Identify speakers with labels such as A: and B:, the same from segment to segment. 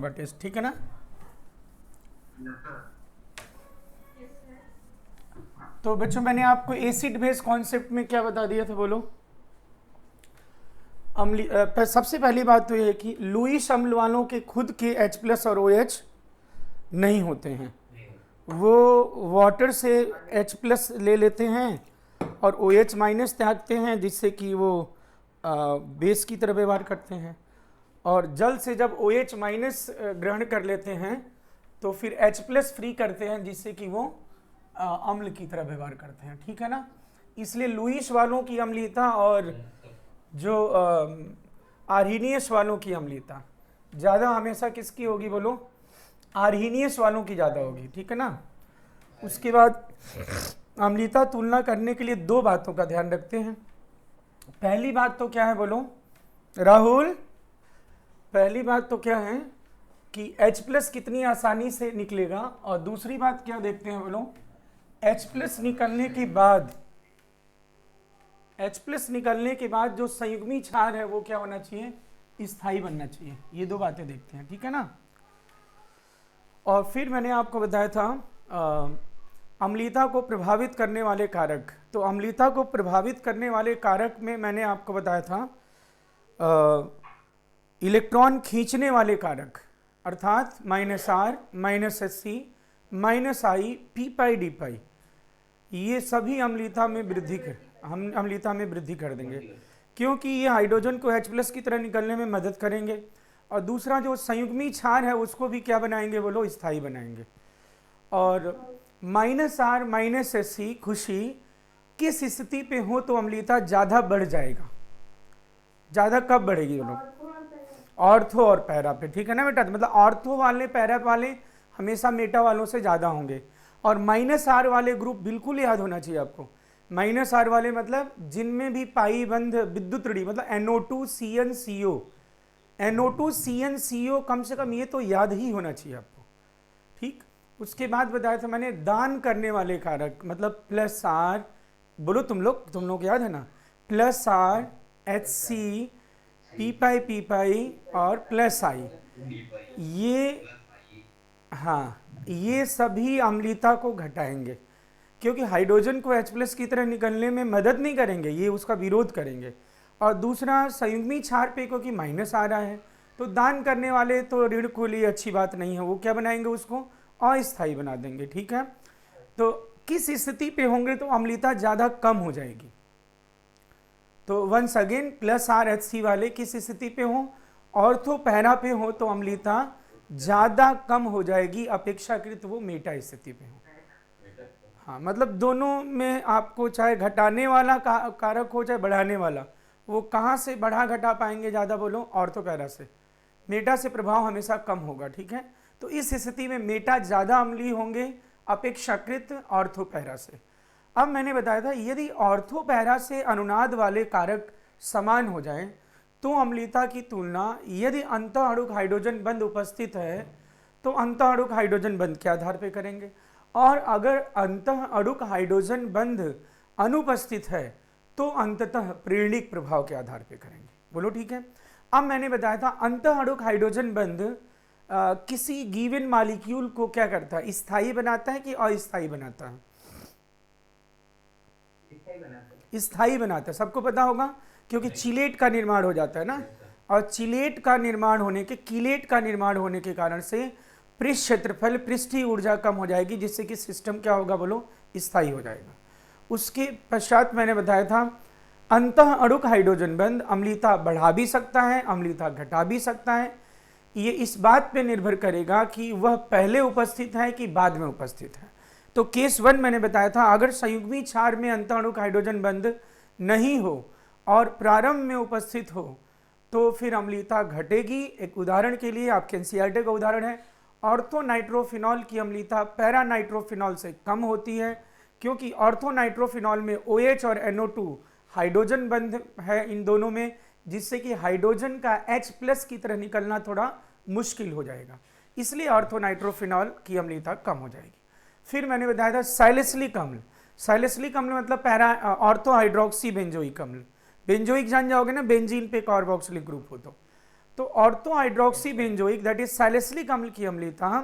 A: होगा टेस्ट, ठीक है ना। तो बच्चों मैंने आपको एसिड बेस कॉन्सेप्ट में क्या बता दिया था, बोलो। सबसे पहली बात तो ये है कि लुईस अम्ल वालों के खुद के H+ और OH नहीं होते हैं, वो वाटर से H+ ले लेते हैं और OH- त्यागते हैं, जिससे कि वो बेस की तरह व्यवहार करते हैं। और जल से जब OH- ग्रहण कर लेते हैं तो फिर H+ फ्री करते हैं, जिससे कि वो अम्ल की तरह व्यवहार करते हैं, ठीक है ना। इसलिए लुईस वालों की अम्लीयता और जो आर्हीनियस वालों की अम्लीयता ज़्यादा हमेशा किसकी होगी, बोलो। आर्हीनियस वालों की ज़्यादा होगी, ठीक है ना। उसके बाद अम्लीयता तुलना करने के लिए दो बातों का ध्यान रखते हैं। पहली बात तो क्या है, बोलो राहुल। पहली बात तो क्या है कि H+ कितनी आसानी से निकलेगा, और दूसरी बात क्या देखते हैं, बोलो H+ निकलने के बाद जो संयुग्मी क्षार है वो क्या होना चाहिए, स्थायी बनना चाहिए। ये दो बातें देखते हैं, ठीक है ना। और फिर मैंने आपको बताया था अम्लीयता को प्रभावित करने वाले कारक। तो अम्लीयता को प्रभावित करने वाले कारक में मैंने आपको बताया था इलेक्ट्रॉन खींचने वाले कारक, अर्थात -R, -Hc, -I, p π/d π, ये सभी अम्लीयता में वृद्धि कर देंगे, क्योंकि ये हाइड्रोजन को H+ की तरह निकलने में मदद करेंगे। और दूसरा जो संयुग्मी क्षार है उसको भी क्या बनाएंगे, बोलो स्थायी बनाएंगे। और -R, -Hc खुशी किस स्थिति पे हो तो अम्लीयता ज़्यादा बढ़ जाएगा। ज़्यादा कब बढ़ेगी, बोलो ऑर्थो और पैरा पे, ठीक है ना बेटा। मतलब ऑर्थो वाले पैरा वाले हमेशा मेटा वालों से ज़्यादा होंगे। और -R वाले ग्रुप बिल्कुल याद होना चाहिए आपको। -R वाले मतलब जिनमें भी पाई बंध विद्युत ऋणी, मतलब NO2CnCO, NO2CnCO कम से कम ये तो याद ही होना चाहिए आपको, ठीक। उसके बाद बताया था मैंने दान करने वाले कारक, मतलब +R, बोलो तुम लोग याद है ना, +R, Hc, p π और +I, ये हाँ ये सभी अम्लीयता को घटाएंगे, क्योंकि हाइड्रोजन को H+ की तरह निकलने में मदद नहीं करेंगे, ये उसका विरोध करेंगे। और दूसरा संयुग्मी क्षार पे क्योंकि माइनस आ रहा है, तो दान करने वाले तो ऋण को लिए अच्छी बात नहीं है, वो क्या बनाएंगे, उसको अस्थायी बना देंगे, ठीक है। तो किस स्थिति पे होंगे तो अम्लीयता ज़्यादा कम हो जाएगी। तो वंस अगेन +R Hc वाले किस स्थिति पे हो, ऑर्थो पैरा पे हो तो अम्लीयता ज़्यादा कम हो जाएगी, अपेक्षाकृत वो मेटा स्थिति पे हो। हाँ मतलब दोनों में आपको चाहे घटाने वाला कारक हो चाहे बढ़ाने वाला, वो कहाँ से बढ़ा घटा पाएंगे ज़्यादा, बोलो ऑर्थो पैरा से। मेटा से प्रभाव हमेशा कम होगा, ठीक है। तो इस स्थिति में मेटा ज़्यादा अम्लीय होंगे अपेक्षाकृत ऑर्थो पैरा से। अब मैंने बताया था यदि ऑर्थो पैरा से अनुनाद वाले कारक समान हो जाएं तो अम्लीयता की तुलना, यदि अंतः अणुक हाइड्रोजन बंध उपस्थित है तो अंतः अणुक हाइड्रोजन बंध के आधार पर करेंगे, और अगर अंतः अणुक हाइड्रोजन बंध अनुपस्थित है तो अंततः प्रेरणिक प्रभाव के आधार पर करेंगे, बोलो ठीक है। अब मैंने बताया था अंतः अणुक हाइड्रोजन बंध किसी गिवन मॉलिक्यूल को क्या करता है, स्थायी बनाता है कि अस्थायी बनाता है, स्थायी बनाता है, सबको पता होगा, क्योंकि चिलेट का निर्माण हो जाता है ना, और चिलेट का निर्माण होने के कीलेट का निर्माण होने के कारण से पृष्ठ क्षेत्रफल, पृष्ठीय ऊर्जा कम हो जाएगी, जिससे कि सिस्टम क्या होगा, बोलो स्थायी हो जाएगा। उसके पश्चात मैंने बताया था अंतः अणुक हाइड्रोजन बंध अम्लीयता बढ़ा भी सकता है, अम्लीयता घटा भी सकता है। ये इस बात पे निर्भर करेगा कि वह पहले उपस्थित है कि बाद में उपस्थित है। तो केस 1 मैंने बताया था, अगर संयुग्मी क्षार में अंतः अणुक हाइड्रोजन बंध नहीं हो और प्रारंभ में उपस्थित हो तो फिर अम्लीयता घटेगी। एक उदाहरण के लिए आपके एनसीईआरटी का उदाहरण है, ऑर्थो नाइट्रोफिनॉल की अम्लीयता पैरा नाइट्रोफिनॉल से कम होती है, क्योंकि ऑर्थो नाइट्रोफिनॉल में OH और NO2 हाइड्रोजन बंध है इन दोनों में, जिससे कि हाइड्रोजन का H+ की तरह निकलना थोड़ा मुश्किल हो जाएगा, इसलिए ऑर्थो नाइट्रोफिनॉल की अम्लीयता कम हो जाएगी। फिर मैंने बताया था सैलिसिलिक अम्ल, सैलिसिलिक अम्ल मतलब पैरा ऑर्थो हाइड्रोक्सी बेंजोइक अम्ल, बेंजोइक जान जाओगे ना, बेंजीन पे कार्बोक्सिलिक ग्रुप हो तो तो ortho hydroxy benzoic that is salicylic अम्ल की अम्लता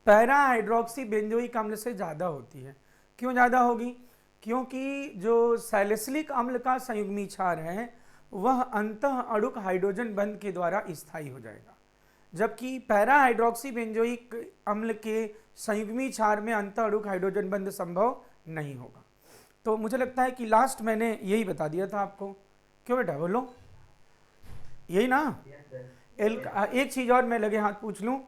A: पैरा हाइड्रोक्सी बेंजोइक अम्ल से ज़्यादा होती है। क्यों ज़्यादा होगी? क्योंकि जो सैलिसिलिक अम्ल का संयुग्मी क्षार है वह अंतः अणुक हाइड्रोजन बंध के द्वारा स्थायी हो जाएगा, जबकि पैरा हाइड्रोक्सी बेंजोइक अम्ल के संयुग्मी क्षार में अंतः अणुक हाइड्रोजन बंध संभव नहीं होगा। तो मुझे लगता है कि लास्ट मैंने यही बता दिया था आपको। क्यों बेटा बोलो, यही ना? एक चीज और मैं लगे हाथ पूछ लूं,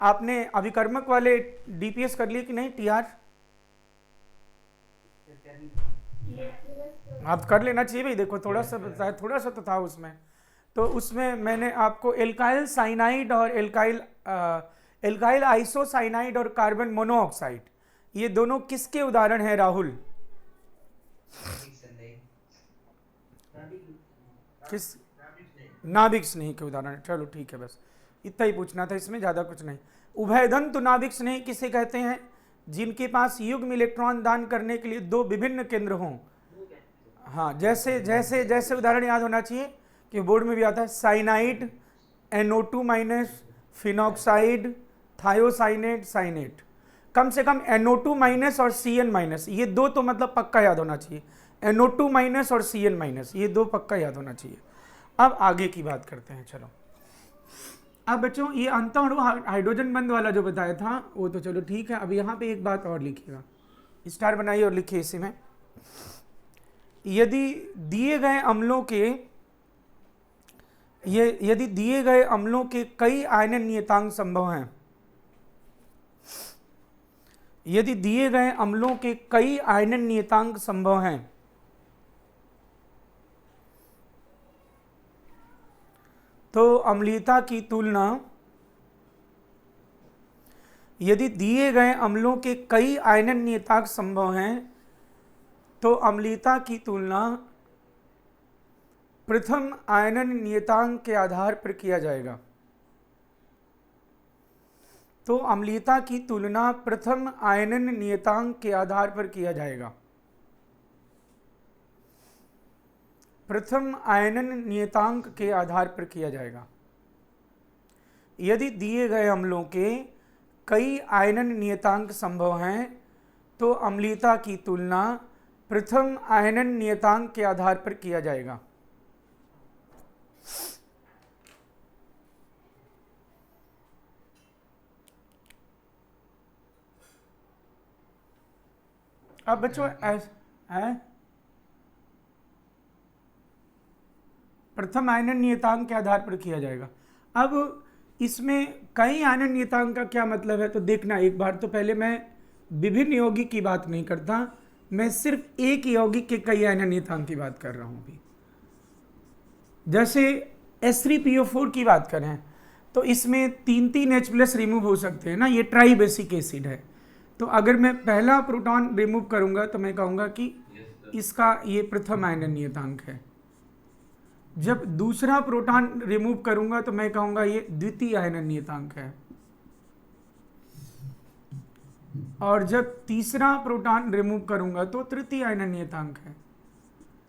A: आपने अभिकर्मक वाले डीपीएस कर लिए कि नहीं? टीआर आप कर लेना चाहिए भाई, देखो थोड़ा सा बताया, थोड़ा सा तो था उसमें। तो उसमें मैंने आपको एल्काइल साइनाइड और एल्काइल आइसोसाइनाइड और कार्बन मोनोऑक्साइड, ये दोनों किसके उदाहरण हैं राहुल? किस? नाभिक स्नेही के उदाहरण। चलो ठीक है, बस इतना ही पूछना था, इसमें ज्यादा कुछ नहीं। उभयधन्तु नाभिक स्नेही किसे कहते हैं? जिनके पास युग्म इलेक्ट्रॉन दान करने के लिए दो विभिन्न केंद्र हों। हाँ, जैसे जैसे जैसे उदाहरण याद होना चाहिए कि बोर्ड में भी आता है, cyanide, NO2 minus, phenoxide, thiocyanate, cyanate. कम से कम NO2 माइनस और CN माइनस, ये दो तो मतलब पक्का याद होना चाहिए। NO2 माइनस और CN माइनस, ये दो पक्का याद होना चाहिए। अब आगे की बात करते हैं। चलो अब बच्चों, ये अंतः अणु हाइड्रोजन बंध वाला जो बताया था वो तो चलो ठीक है। अब यहाँ पे एक बात और लिखिएगा, स्टार बनाइए और लिखिए इसी में, यदि दिए गए अम्लों के कई आयनन नियतांक संभव हैं, यदि दिए गए अम्लों के कई आयनन नियतांक संभव हैं तो अम्लीयता की तुलना, यदि दिए गए अम्लों के कई आयनन नियतांक संभव हैं तो अम्लीयता की तुलना प्रथम आयनन नियतांक के आधार पर किया जाएगा। तो अम्लीयता की तुलना प्रथम आयनन नियतांक के आधार पर किया जाएगा। प्रथम आयनन नियतांक के आधार पर किया जाएगा। यदि दिए गए अम्लों के कई आयनन नियतांक संभव हैं तो अम्लीयता की तुलना प्रथम आयनन नियतांक के आधार पर किया जाएगा। अब बच्चों प्रथम आयनन नियतांक के आधार पर किया जाएगा। अब इसमें कई आयनन नियतांक का क्या मतलब है तो देखना एक बार। तो पहले मैं विभिन्न यौगिक की बात नहीं करता, मैं सिर्फ एक यौगिक के कई आयनन नियतांक की बात कर रहा हूं अभी। जैसे H3PO4 की बात करें तो इसमें 3 H+ रिमूव हो सकते हैं ना, ये ट्राई बेसिक एसिड है। तो अगर मैं पहला प्रोटॉन रिमूव करूंगा तो मैं कहूंगा कि इसका ये प्रथम आयनन नियतांक है। जब दूसरा प्रोटॉन रिमूव करूंगा तो मैं कहूंगा ये द्वितीय आयनन नियतांक है। और जब तीसरा प्रोटॉन रिमूव करूंगा तो तृतीय आयनन नियतांक है।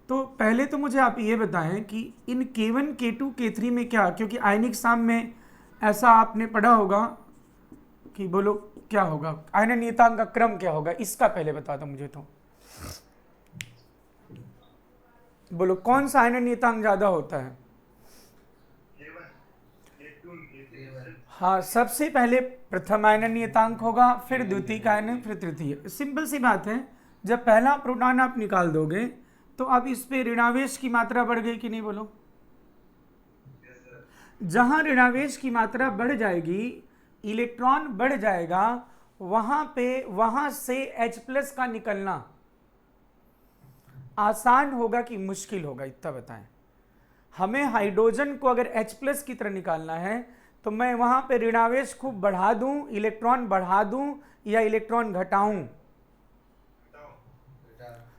A: तो पहले तो मुझे आप ये बताएं कि इन K1, K2, K3 में क्या, क्योंकि आयनिक साम में ऐसा आपने पढ़ा होगा कि बोलो क्या होगा, आयनन नियतांक का क्रम क्या होगा, इसका पहले बता दो मुझे। तो बोलो कौन सा आयनन नियतांक ज्यादा होता है? हाँ, सबसे पहले प्रथम आयनन नियतांक होगा, फिर द्वितीय आयनन, फिर तृतीय। सिंपल सी बात है, जब पहला प्रोटॉन आप निकाल दोगे तो अब इस पे ऋणावेश की मात्रा बढ़ गई कि नहीं? बोलो। जहां ऋणावेश की मात्रा बढ़ जाएगी, इलेक्ट्रॉन बढ़ जाएगा, वहां से H+ का निकलना आसान होगा कि मुश्किल होगा, इतना बताएं। हमें हाइड्रोजन को अगर H+ की तरह निकालना है तो मैं वहां पे ऋणावेश खूब बढ़ा दूं, इलेक्ट्रॉन बढ़ा दूं या इलेक्ट्रॉन घटाऊं?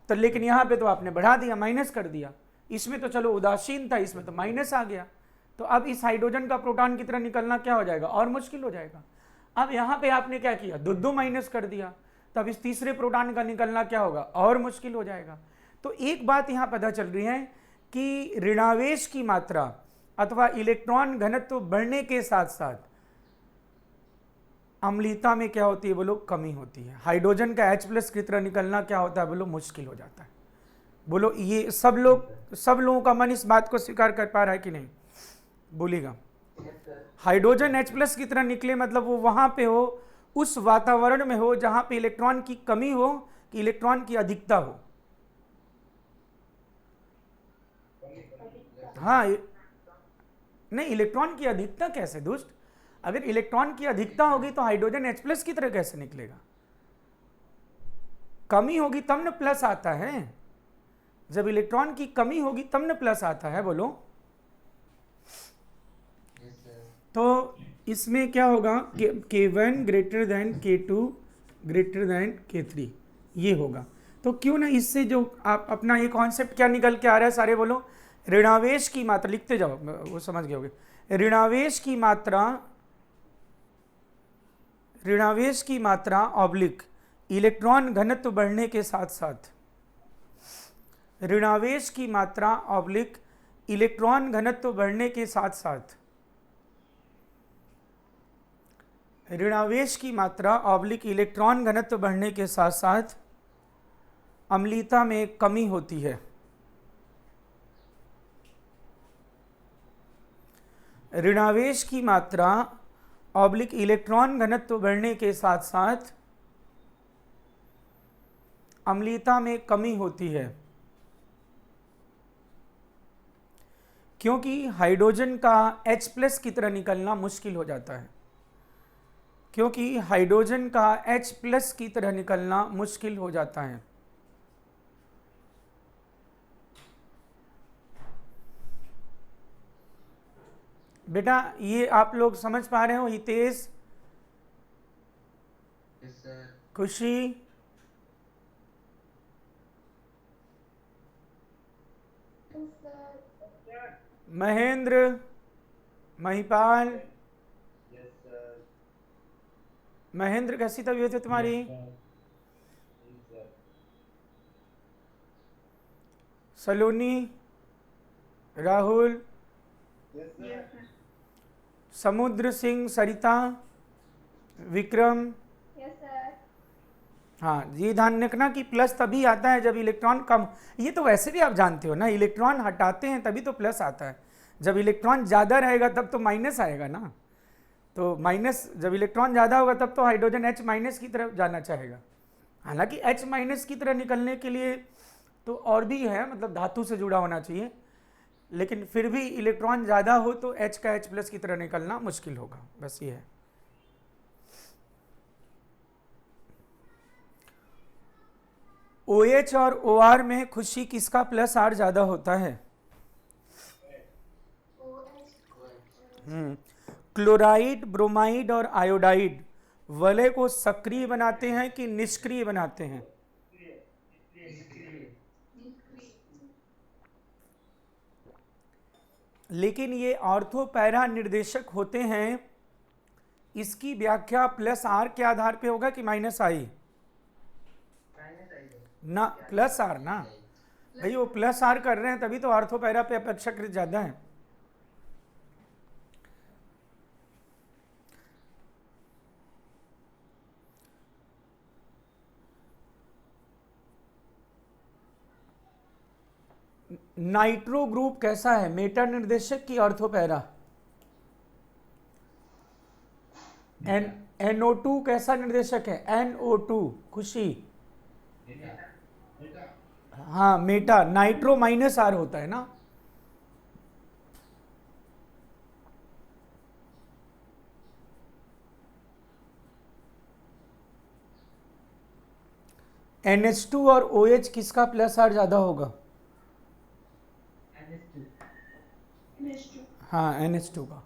A: तो लेकिन यहां पे तो आपने बढ़ा दिया, माइनस कर दिया। इसमें तो चलो उदासीन था, इसमें तो माइनस आ गया। तो अब इस हाइड्रोजन का प्रोटॉन की तरह निकलना क्या हो जाएगा? और मुश्किल हो जाएगा। अब यहां पे आपने क्या किया? दो माइनस कर दिया, तब इस तीसरे प्रोटॉन का निकलना क्या होगा? और मुश्किल हो जाएगा। तो एक बात यहां पता चल रही है कि ऋणावेश की मात्रा अथवा इलेक्ट्रॉन घनत्व बढ़ने के साथ साथ अम्लीयता में क्या होती है बोलो, कमी होती है। हाइड्रोजन का H+ की तरह निकलना क्या होता है बोलो, मुश्किल हो जाता है। बोलो ये सब लोगों का मन इस बात को स्वीकार कर पा रहा है कि नहीं, बोलिएगा। हाइड्रोजन H+ की तरह निकले मतलब वो वहां पे हो, उस वातावरण में हो जहां पे इलेक्ट्रॉन की कमी हो कि इलेक्ट्रॉन की अधिकता हो। हाँ नहीं, इलेक्ट्रॉन की अधिकता कैसे दुष्ट, अगर इलेक्ट्रॉन की अधिकता होगी तो हाइड्रोजन H+ की तरह कैसे निकलेगा, कमी होगी तब न प्लस आता है, जब इलेक्ट्रॉन की कमी होगी तब न प्लस आता है, बोलो। तो इसमें क्या होगा, K1 greater than K2 greater than K3, ये होगा। तो क्यों ना इससे जो आप अपना ये कॉन्सेप्ट क्या निकल के आ रहा है सारे, बोलो। ऋणावेश की मात्रा, लिखते जाओ वो समझ गए होगे। ऋणावेश की मात्रा ऑब्लिक इलेक्ट्रॉन घनत्व बढ़ने के साथ साथ, ऋणावेश की मात्रा ऑब्लिक इलेक्ट्रॉन घनत्व बढ़ने के साथ साथ, ऋणावेश की मात्रा ऑब्लिक इलेक्ट्रॉन घनत्व बढ़ने के साथ साथ अम्लीयता में कमी होती है। ऋणावेश की मात्रा ऑब्लिक इलेक्ट्रॉन घनत्व बढ़ने के साथ साथ अम्लीयता में कमी होती है, क्योंकि हाइड्रोजन का H+ की तरह निकलना मुश्किल हो जाता है, क्योंकि हाइड्रोजन का H+ की तरह निकलना मुश्किल हो जाता है। बेटा ये आप लोग समझ पा रहे हो, हितेश, खुशी, महेंद्र, महिपाल, महेंद्र कैसी तबीयत है तुम्हारी? सलोनी, राहुल, समुद्र सिंह, सरिता, विक्रम, हाँ ये ध्यान रखना कि प्लस तभी आता है जब इलेक्ट्रॉन कम, ये तो वैसे भी आप जानते हो ना, इलेक्ट्रॉन हटाते हैं तभी तो प्लस आता है, जब इलेक्ट्रॉन ज़्यादा रहेगा तब तो माइनस आएगा ना, तो माइनस, जब इलेक्ट्रॉन ज़्यादा होगा तब तो हाइड्रोजन H- की तरफ जाना चाहेगा। हालांकि H- की तरह निकलने के लिए तो और भी है, मतलब धातु से जुड़ा होना चाहिए, लेकिन फिर भी इलेक्ट्रॉन ज़्यादा हो तो H का H+ की तरह निकलना मुश्किल होगा, बस ये है। OH और OR में खुशी किसका +R ज़्यादा होता है? क्लोराइड, ब्रोमाइड और आयोडाइड वलय को सक्रिय बनाते हैं कि निष्क्रिय बनाते हैं? लेकिन ये ऑर्थो पैरा निर्देशक होते हैं, इसकी व्याख्या +R के आधार पे होगा कि -I? ना +R ना भाई, वो +R कर रहे हैं तभी तो ऑर्थो पैरा पे अपेक्षाकृत ज्यादा है। नाइट्रो ग्रुप कैसा है, मेटा निर्देशक की ऑर्थो पैरा? NO2 कैसा निर्देशक है, NO2, खुशी? हाँ मेटा, नाइट्रो -R होता है ना। NH2 और OH किसका +R ज्यादा होगा? हाँ NH2 का।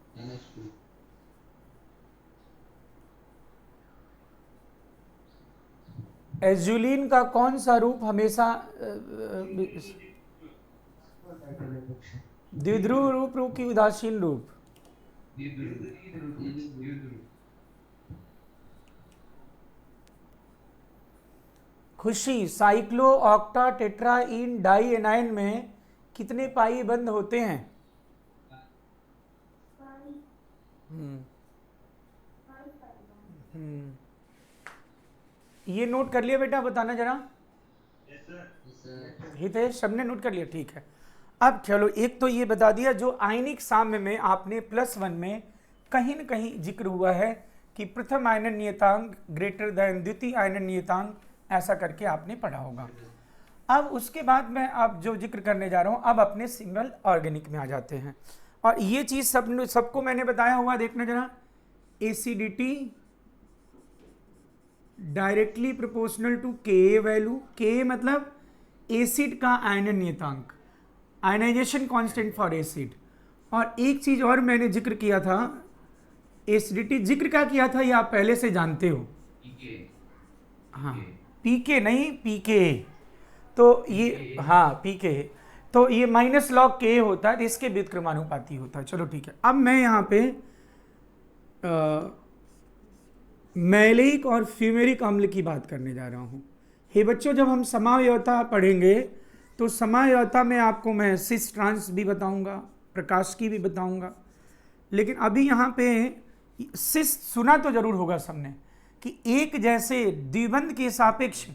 A: एजुलिन का कौन सा रूप हमेशा द्विध्रुव रूप की उदासीन रूप? खुशी, साइक्लो ऑक्टा टेट्रा इन डाई एनायन में कितने पाई बंद होते हैं? ये नोट कर लिया बेटा, बताना जरा। हितेश, सबने नोट कर लिया? ठीक है। अब चलो, एक तो ये बता दिया, जो आयनिक साम्य में आपने +1 में कहीं न कहीं जिक्र हुआ है कि प्रथम आयनन नियतांक ग्रेटर देन द्वितीय आयनन नियतांक, ऐसा करके आपने पढ़ा होगा। अब उसके बाद मैं अब जो जिक्र करने जा रहा हूं, अब अपने सिंगल ऑर्गेनिक में आ जाते हैं। और ये चीज सबको मैंने बताया हुआ, देखना जरा। एसिडिटी डायरेक्टली प्रोपोर्शनल टू के वैल्यू, के मतलब एसिड का आयनन नियतांक, आयनाइजेशन कांस्टेंट फॉर एसिड। और एक चीज और मैंने जिक्र किया था, एसिडिटी जिक्र क्या किया था, ये आप पहले से जानते हो। हाँ, पीके नहीं, पीके, तो ये हाँ पीके, तो ये -log K होता है, इसके व्युत्क्रमानुपाती होता है। चलो ठीक है। अब मैं यहाँ पे मैलेइक और फ्यूमेरिक अम्ल की बात करने जा रहा हूँ। हे बच्चों, जब हम समावयवता पढ़ेंगे तो समावयवता में आपको मैं सिस ट्रांस भी बताऊंगा, प्रकाश की भी बताऊंगा, लेकिन अभी यहाँ पे सिस सुना तो जरूर होगा सबने कि एक जैसे द्विबंध के सापेक्ष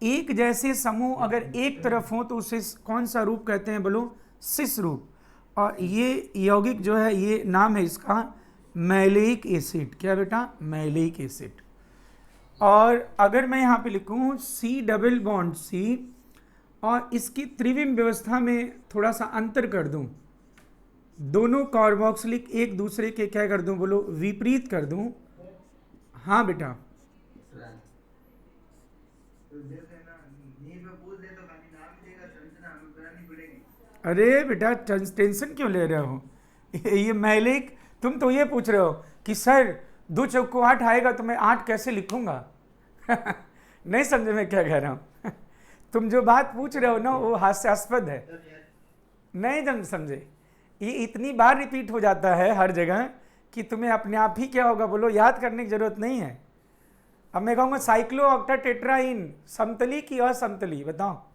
A: एक जैसे समूह अगर एक तरफ हो तो उसे कौन सा रूप कहते हैं, बोलो? सिस रूप। और ये यौगिक जो है, ये नाम है इसका मैलेइक एसिड। क्या बेटा? Maleic acid. और अगर मैं यहाँ पे लिखूँ C∪C और इसकी त्रिविम व्यवस्था में थोड़ा सा अंतर कर दूँ, दोनों कार्बोक्सिलिक एक दूसरे के क्या कर दूँ, बोलो? विपरीत कर दूँ। हाँ बेटा, अरे बेटा टेंशन क्यों ले रहे हो? ये मैलेइक, तुम तो ये पूछ रहे हो कि सर 2 चौको 8 आएगा तो मैं 8 कैसे लिखूंगा? नहीं समझे मैं क्या कह रहा हूँ? तुम जो बात पूछ रहे हो ना, वो हास्यास्पद है। नहीं समझे, ये इतनी बार रिपीट हो जाता है हर जगह कि तुम्हें अपने आप ही क्या होगा, बोलो? याद करने की जरूरत नहीं है। अब मैं कहूँगा साइक्लोऑक्टाटेट्राइन समतली की असमतली, बताओ?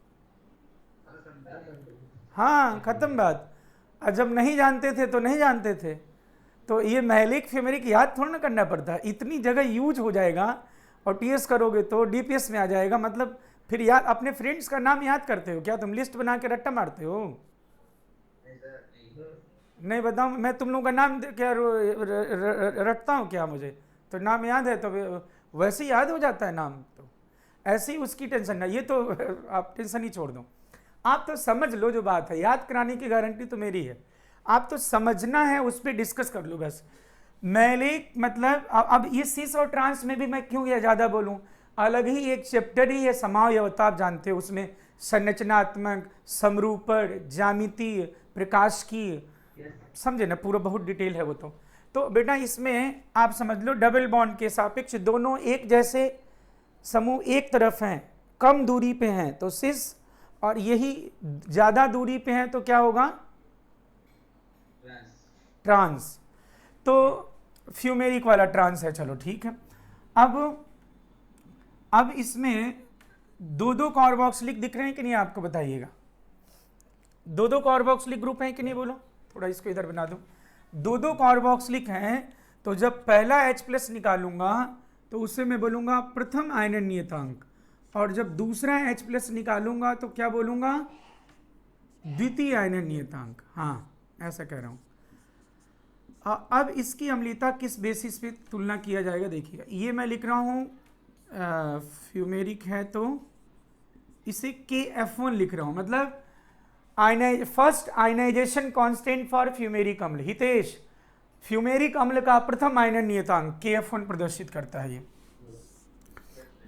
A: हाँ, खत्म बात। और जब नहीं जानते थे तो नहीं जानते थे, तो ये मैलेइक फ्यूमेरिक याद थोड़ा ना करना पड़ता, इतनी जगह यूज हो जाएगा। और टीएस करोगे तो डीपीएस में आ जाएगा, मतलब फिर याद, अपने फ्रेंड्स का नाम याद करते हो क्या? तुम लिस्ट बना के रट्टा मारते हो? नहीं बताओ, मैं तुम लोगों का नाम क्या रटता हूँ क्या? मुझे तो नाम याद है, तो वैसे याद हो जाता है नाम, तो ऐसे ही उसकी टेंशन ना, ये तो आप टेंशन ही छोड़ दो। आप तो समझ लो जो बात है, याद कराने की गारंटी तो मेरी है, आप तो समझना है, उस पर डिस्कस कर लो बस। मैलेइक मतलब, अब ये सिस और ट्रांस में भी मैं क्यों ये ज़्यादा बोलूँ, अलग ही एक चैप्टर ही है समावयवता, आप जानते हो, उसमें संरचनात्मक, समरूपण, ज्यामितीय, प्रकाशिकी, समझे ना, पूरा बहुत डिटेल है वो। तो बेटा इसमें आप समझ लो, डबल बॉन्ड के सापेक्ष दोनों एक जैसे समूह एक तरफ हैं, कम दूरी पे हैं तो सिस, और यही ज्यादा दूरी पे हैं तो क्या होगा? ट्रांस। तो फ्यूमेरिक वाला ट्रांस है। चलो ठीक है। अब इसमें 2 कार्बोक्सिलिक दिख रहे हैं कि नहीं, आपको बताइएगा? 2 कार्बोक्सिलिक ग्रुप हैं कि नहीं, बोलो? थोड़ा इसको इधर बना दो। 2 कार्बोक्सिलिक हैं, तो जब पहला H+ निकालूंगा तो उससे मैं बोलूंगा प्रथम आयनन नियतांक, और जब दूसरा H+ निकालूंगा तो क्या बोलूंगा? द्वितीय आयनन नियतांक। हाँ, ऐसा कह रहा हूं। अब इसकी अम्लीयता किस बेसिस पे तुलना किया जाएगा, देखिएगा। ये मैं लिख रहा हूँ फ्यूमेरिक है तो इसे KF1 लिख रहा हूँ, मतलब first ionization constant for fumaric अम्ल। हितेश, फ्यूमेरिक अम्ल का प्रथम आयनन नियतांक KF1 प्रदर्शित करता है ये।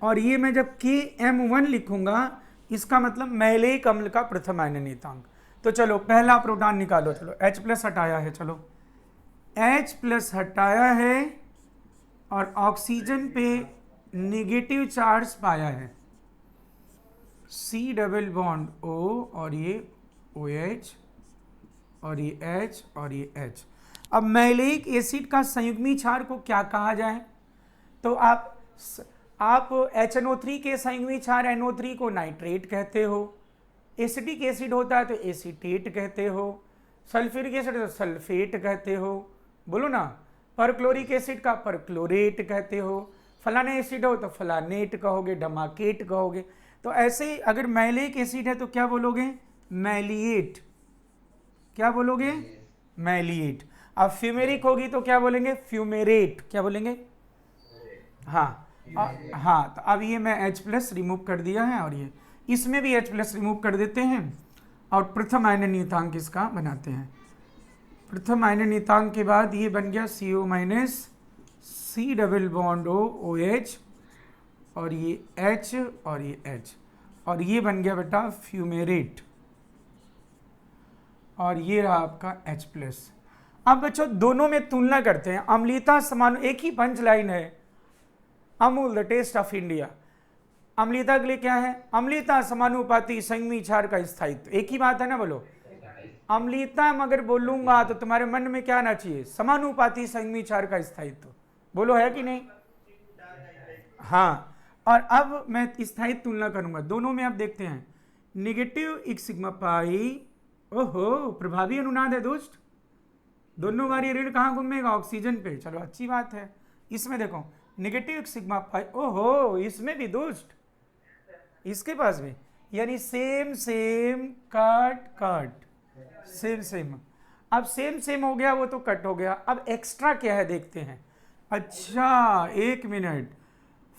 A: और ये मैं जब KM1 लिखूंगा, इसका मतलब मैलेइक अम्ल का प्रथम आयनन नियतांक। तो चलो पहला प्रोटॉन निकालो। चलो H+ हटाया है, चलो H+ हटाया है और ऑक्सीजन पे नेगेटिव चार्ज पाया है, C∪O और ये OH और ये H और ये H। अब मैलेइक एसिड का संयुग्मी क्षार को क्या कहा जाए? तो आप HNO3 के संयुग्मी क्षार NO3 को नाइट्रेट कहते हो, एसिटिक एसिड होता है तो एसीटेट कहते हो, सल्फ्यूरिक एसिड तो सल्फेट कहते हो, बोलो ना। परक्लोरिक एसिड का परक्लोरेट कहते हो, फलाने एसिड हो तो फलानेट कहोगे, डमाकेट कहोगे। तो ऐसे ही अगर मैलिक एसिड है तो क्या बोलोगे? मैलिएट। क्या बोलोगे? मैलिएट। अब फ्यूमेरिक होगी तो क्या बोलेंगे? फ्यूमेरेट। क्या बोलेंगे? हाँ। हाँ, तो अब ये मैं H प्लस रिमूव कर दिया है और ये इसमें भी H प्लस रिमूव कर देते हैं और प्रथम आयन नियतांक इसका बनाते हैं। प्रथम आयन नियतांक के बाद ये बन गया CO minus C double bond OH और ये H और ये H और ये बन गया बेटा फ्यूमेरेट और ये रहा आपका H प्लस। अब बच्चों दोनों में तुलना करते हैं। अम्लीयता समान, एक ही पंच लाइन है, Amul the taste of India. अम्लीयता के लिए क्या है? अम्लीयता समानुपाती संयुग्मी क्षार का स्थायित्व। एक ही बात है ना, बोलो। अम्लीयता अगर बोलूंगा तो तुम्हारे मन में क्या आना चाहिए? समानुपाती संयुग्मी क्षार का स्थायित्व। बोलो, है कि नहीं? हाँ। और अब मैं स्थायित्व तुलना करूंगा दोनों में। अब देखते हैं निगेटिव एक सिग्मा पाई। ओहो, प्रभावी अनुनाद है दोस्त। दोनों बार ये ऋण कहाँ घूमेगा? ऑक्सीजन पे। चलो अच्छी बात है। इसमें देखो नेगेटिव सिग्मा पाई। ओहो, इसमें भी दोस्त, इसके पास भी, यानी same same cut cut, same same. अब सेम सेम हो गया वो तो कट हो गया। अब एक्स्ट्रा क्या है देखते हैं। अच्छा एक मिनट,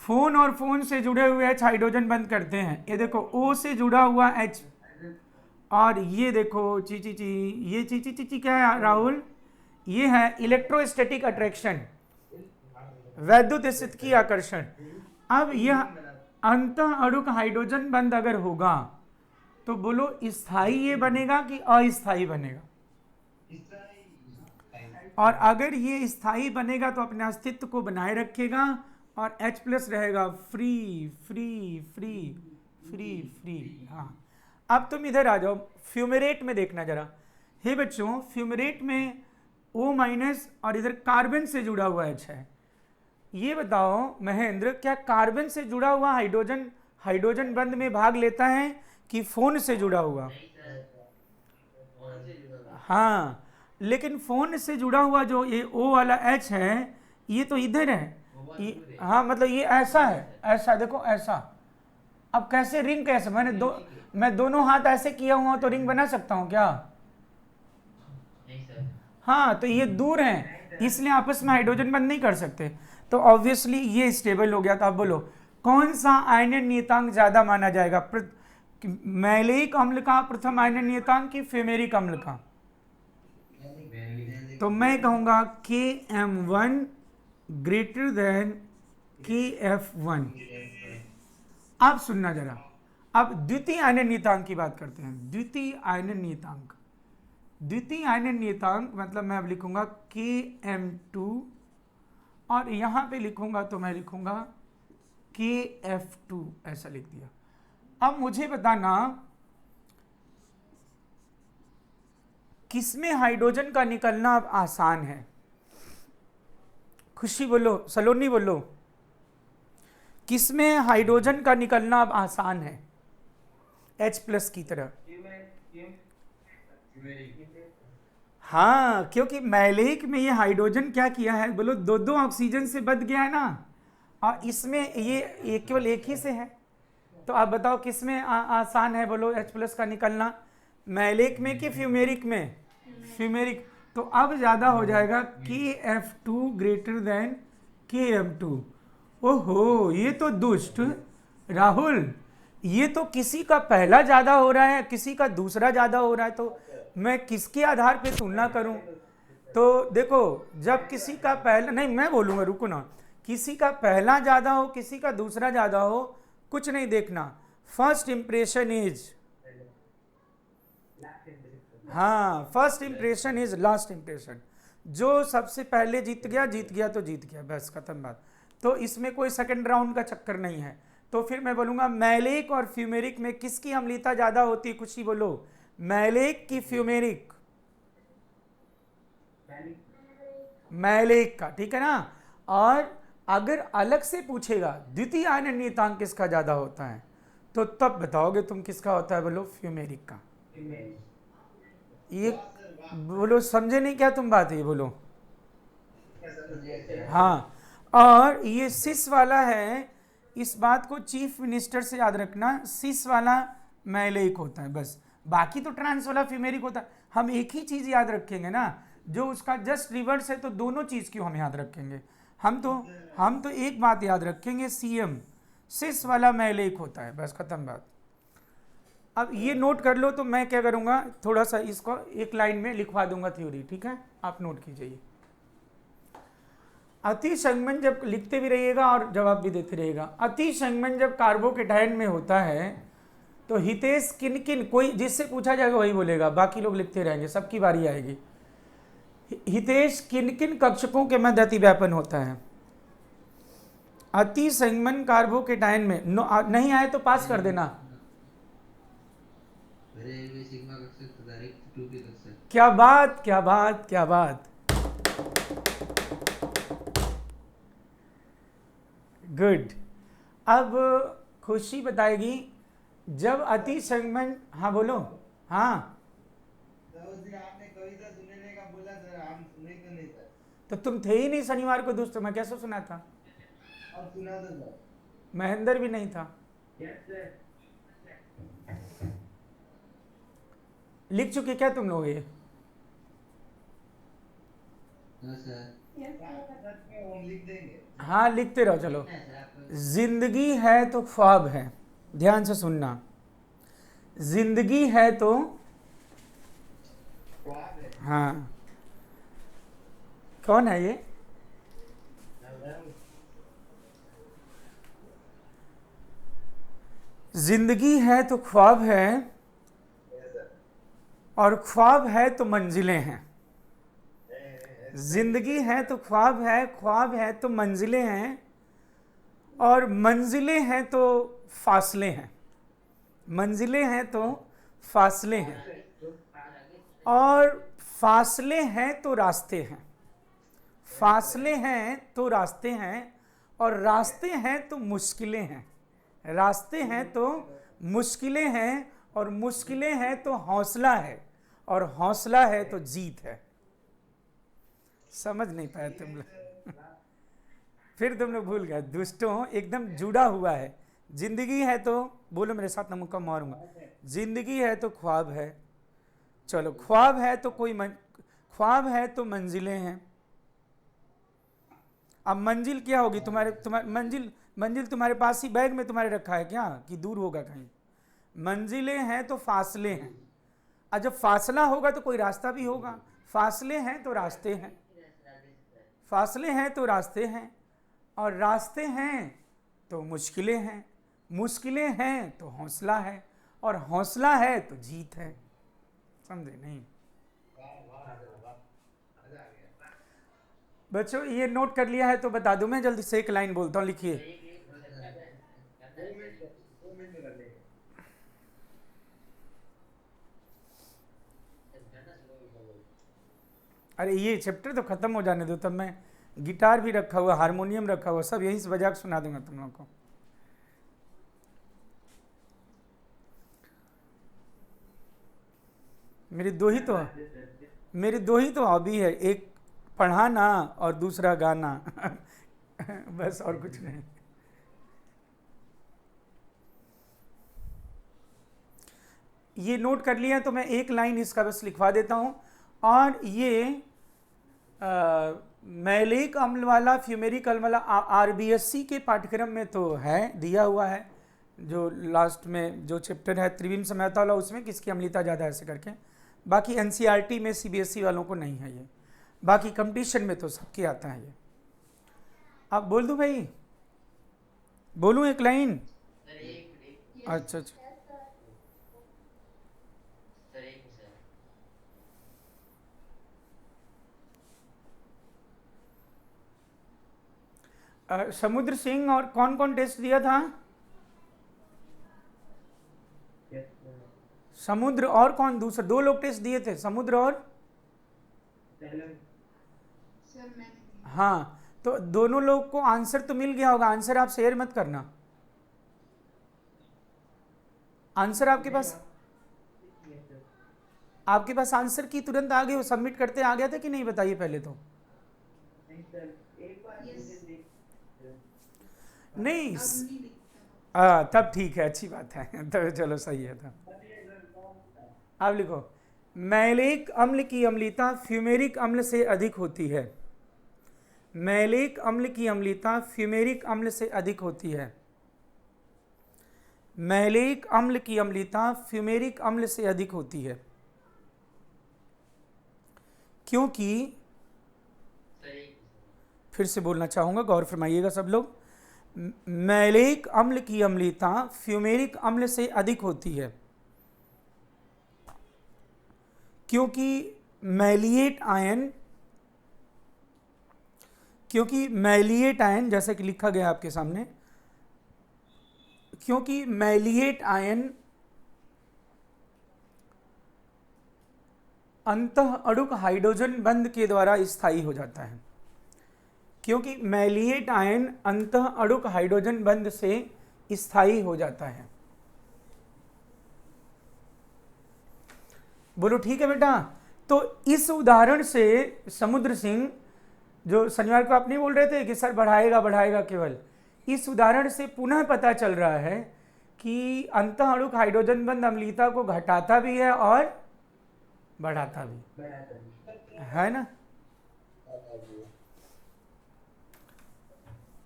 A: फोन और फोन से जुड़े हुए H हाइड्रोजन बंद करते हैं। ये देखो O से जुड़ा हुआ H और ये देखो ची ची ची, ये ची ची ची ची क्या है राहुल? ये है इलेक्ट्रोस्टैटिक अट्रैक्शन, वैद्युत स्थितिकी आकर्षण। अब यह अंत अणुक हाइड्रोजन बंद अगर होगा तो बोलो स्थायी ये बनेगा कि अस्थायी बनेगा? और अगर ये स्थायी बनेगा तो अपने अस्तित्व को बनाए रखेगा और H प्लस रहेगा free free free free free. हाँ, अब तुम इधर आ जाओ, फ्यूमेरेट में देखना जरा। हे बच्चों, फ्यूमेरेट में O माइनस और इधर कार्बन से जुड़ा हुआ H है। ये बताओ महेंद्र, क्या कार्बन से जुड़ा हुआ हाइड्रोजन हाइड्रोजन बंध में भाग लेता है कि फोन से जुड़ा हुआ? हाँ, लेकिन फोन से जुड़ा हुआ जो ये O वाला H है ये तो इधर है। हाँ, मतलब ये ऐसा है, ऐसा देखो ऐसा। अब कैसे रिंग, कैसे मैं दोनों हाथ ऐसे किया हुआ तो रिंग बना सकता हूँ क्या? हाँ, तो ये दूर हैं इसलिए आपस में हाइड्रोजन बंद नहीं कर सकते। तो ऑब्वियसली ये स्टेबल हो गया। तो आप बोलो कौन सा आयनन नियतांक ज्यादा माना जाएगा? मैलिक अम्ल का प्रथम आयनन नियतांक की फ्यूमेरिक अम्ल का? तो मैं कहूंगा Km1 ग्रेटर देन Kf1। अब सुनना जरा, अब द्वितीय आयनन नियतांक की बात करते हैं। द्वितीय आयनन नियतांक, द्वितीय आयनन नियतांक मतलब मैं अब लिखूंगा Km2 और यहां पे लिखूंगा तो मैं लिखूंगा Kf2, ऐसा लिख दिया। अब मुझे बताना किसमें हाइड्रोजन का निकलना अब आसान है? खुशी बोलो, सलोनी बोलो, किसमें हाइड्रोजन का निकलना अब आसान है H प्लस की तरह? हाँ, क्योंकि मैलिक में ये हाइड्रोजन क्या किया है बोलो, दो दो ऑक्सीजन से बच गया है ना, और इसमें ये केवल एक ही से है। तो आप बताओ किसमें आसान है बोलो H प्लस का निकलना? मैलिक में कि फ्यूमेरिक में? फ्यूमेरिक। तो अब ज़्यादा हो जाएगा Kf2 ग्रेटर देन Km2। ओहो, ये तो दुष्ट राहुल, ये तो किसी का पहला ज़्यादा हो रहा है, किसी का दूसरा ज़्यादा हो रहा है, तो मैं किसके आधार पे तुलना करूं? तो देखो, जब किसी का पहला, नहीं मैं बोलूँगा, रुको ना, किसी का पहला ज़्यादा हो किसी का दूसरा ज़्यादा हो, कुछ नहीं देखना, फर्स्ट इंप्रेशन इज, हाँ, first impression is last impression. जो सबसे पहले जीत गया तो जीत गया, बस खत्म बात। तो इसमें कोई सेकंड राउंड का चक्कर नहीं है। तो फिर मैं बोलूँगा मैलिक और फ्यूमेरिक में किसकी अम्लीयता ज़्यादा होती है? कुछ ही बोलो, मैलिक की फ्यूमेरिक? मैलिक का, ठीक है ना। और अगर अलग से पूछेगा द्वितीय आयनन नियतांक किसका ज़्यादा होता है, तो तब बताओगे तुम किसका होता है, बोलो फ्यूमेरिक का। ये बोलो, समझे नहीं क्या तुम बात है? बोलो हाँ, और ये सिस वाला है, इस बात को चीफ मिनिस्टर से याद रखना, सिस वाला मैलेक होता है बस, बाकी तो ट्रांस वाला फीमेरिक होता है। हम एक ही चीज याद रखेंगे ना, जो उसका जस्ट रिवर्स है, तो दोनों चीज क्यों हम याद रखेंगे? हम तो एक बात याद रखेंगे, सीएम सिस वाला मैलेक होता है, बस खत्म बात। अब ये नोट कर लो, तो मैं क्या करूंगा, थोड़ा सा इसको एक लाइन में लिखवा दूंगा थ्योरी, ठीक है? आप नोट कीजिए। अति संगमन जब लिखते भी रहिएगा और जवाब भी देते रहिएगा। अति संगमन जब कार्बोकेटायन में होता है तो हितेश किन किन, कोई जिससे पूछा जाएगा वही बोलेगा, बाकी लोग लिखते रहेंगे, सबकी बारी आएगी। हितेश किन किन कक्षकों के मध्य अति व्यापन होता है? अति संगमन कार्बोकेटायन में नहीं आए तो पास कर देना। क्या बात, क्या बात, क्या बात, गुड। अब खुशी बताएगी जब अति संगमन, हाँ बोलो। हाँ
B: आपने कविता सुनने का बोला सर, हम सुने तो नहीं सर।
A: तो तुम थे ही नहीं शनिवार को दोस्तों, मैं कैसे सुना था?
B: अब सुना दो सर।
A: महेंद्र भी नहीं था। लिख चुके क्या तुम लोग ये?
B: हम लिख देंगे।
A: हाँ लिखते रहो, चलो। जिंदगी है तो ख्वाब है, ध्यान से सुनना। जिंदगी है तो, हाँ कौन है ये? जिंदगी है तो ख्वाब है, और ख्वाब है तो मंजिलें हैं। जिंदगी है तो ख्वाब है, ख्वाब है तो मंजिलें हैं, और मंजिलें हैं तो फासले हैं। मंजिलें हैं तो फासले हैं, और फासले हैं तो रास्ते हैं। फासले हैं तो रास्ते हैं, और रास्ते हैं तो मुश्किलें हैं। रास्ते हैं तो मुश्किलें हैं, और मुश्किलें हैं तो हौसला है, और हौसला है तो जीत है। समझ नहीं पाया तुम लोग? फिर तुम लोग भूल गए, दुष्टों, एकदम जुड़ा हुआ है। जिंदगी है तो, बोलो मेरे साथ, मैं मुक्का मारूंगा। जिंदगी है तो ख्वाब है, चलो ख्वाब है तो ख्वाब है तो मंजिलें हैं। अब मंजिल क्या होगी? तुम्हारे मंजिल तुम्हारे पास ही बैग में तुम्हारे रखा है क्या, कि दूर होगा कहीं? मंजिलें हैं तो फासले हैं, और जब फासला होगा तो कोई रास्ता भी होगा। फासले हैं तो रास्ते हैं, फासले हैं तो रास्ते हैं, और रास्ते हैं तो मुश्किलें हैं, मुश्किलें हैं तो हौसला है, और हौसला है तो जीत है। समझे नहीं बच्चों? ये नोट कर लिया है तो बता दूं, मैं जल्दी से एक लाइन बोलता हूं, लिखिए। अरे ये चैप्टर तो खत्म हो जाने दो, तब मैं गिटार भी रखा हुआ, हारमोनियम रखा हुआ, सब यहीं से बजा के सुना दूंगा तुम लोग को। मेरी दो ही तो हॉबी है, एक पढ़ाना और दूसरा गाना। बस और कुछ नहीं। ये नोट कर लिया तो मैं एक लाइन इसका बस लिखवा देता हूं। और ये मैलिक अम्ल वाला, फ्यूमेरिक अम्ल वाला आरबीएससी के पाठ्यक्रम में तो है, दिया हुआ है, जो लास्ट में जो चैप्टर है त्रिविम समयता वाला, उसमें किसकी अम्लता ज़्यादा ऐसे करके। बाकी एनसीईआरटी में सीबीएसई वालों को नहीं है ये, बाकी कंपटीशन में तो सबके आता है ये। आप बोल दूं भाई, बोलूं एक लाइन? अच्छा अच्छा, समुद्र सिंह और कौन कौन टेस्ट दिया था? समुद्र और कौन, दूसरे दो लोग टेस्ट दिए थे, समुद्र और हाँ, तो दोनों लोग को आंसर तो मिल गया होगा। आंसर आप शेयर मत करना, आंसर आपके पास आंसर की तुरंत आ गए हो, सबमिट करते आ गया था कि नहीं, बताइए पहले तो। नहीं तब ठीक है, अच्छी बात है। तो चलो सही है। तब अब लिखो, मैलिक अम्ल की अम्लता फ्यूमेरिक अम्ल से अधिक होती है। मैलिक अम्ल की अम्लता फ्यूमेरिक अम्ल से अधिक होती है। मैलिक अम्ल की अम्लता फ्यूमेरिक अम्ल से अधिक होती है क्योंकि, फिर से बोलना चाहूँगा, गौर फरमाइएगा सब लोग। मैलिक अम्ल की अम्लता फ्यूमेरिक अम्ल से अधिक होती है क्योंकि मैलिएट आयन, जैसा कि लिखा गया आपके सामने, क्योंकि मैलिएट आयन अंतः अणुक हाइड्रोजन बंध के द्वारा स्थायी हो जाता है। क्योंकि मैलिएट आयन अंतः अणुक हाइड्रोजन बंध से स्थायी हो जाता है। बोलो ठीक है बेटा। तो इस उदाहरण से समुद्र सिंह, जो शनिवार को आप नहीं बोल रहे थे कि सर बढ़ाएगा केवल, इस उदाहरण से पुनः पता चल रहा है कि अंतः अणुक हाइड्रोजन बंध अम्लता को घटाता भी है और बढ़ाता भी है ना।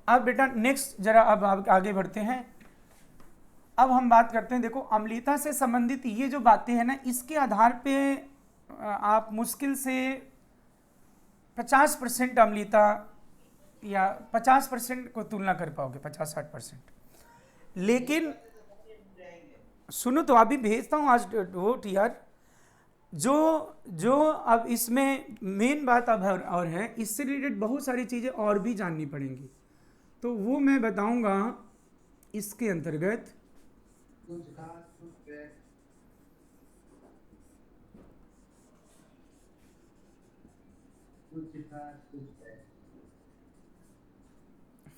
A: अब बेटा नेक्स्ट जरा अब आगे बढ़ते हैं। अब हम बात करते हैं, देखो अम्लता से संबंधित ये जो बातें हैं ना, इसके आधार पे आप मुश्किल से 50% अम्लता या 50% को तुलना कर पाओगे, 50-60%। लेकिन सुनो तो अभी भेजता हूँ आज वो यार, जो अब इसमें मेन बात अब और है, इससे रिलेटेड बहुत सारी चीज़ें और भी जाननी पड़ेंगी, तो वो मैं बताऊंगा इसके अंतर्गत।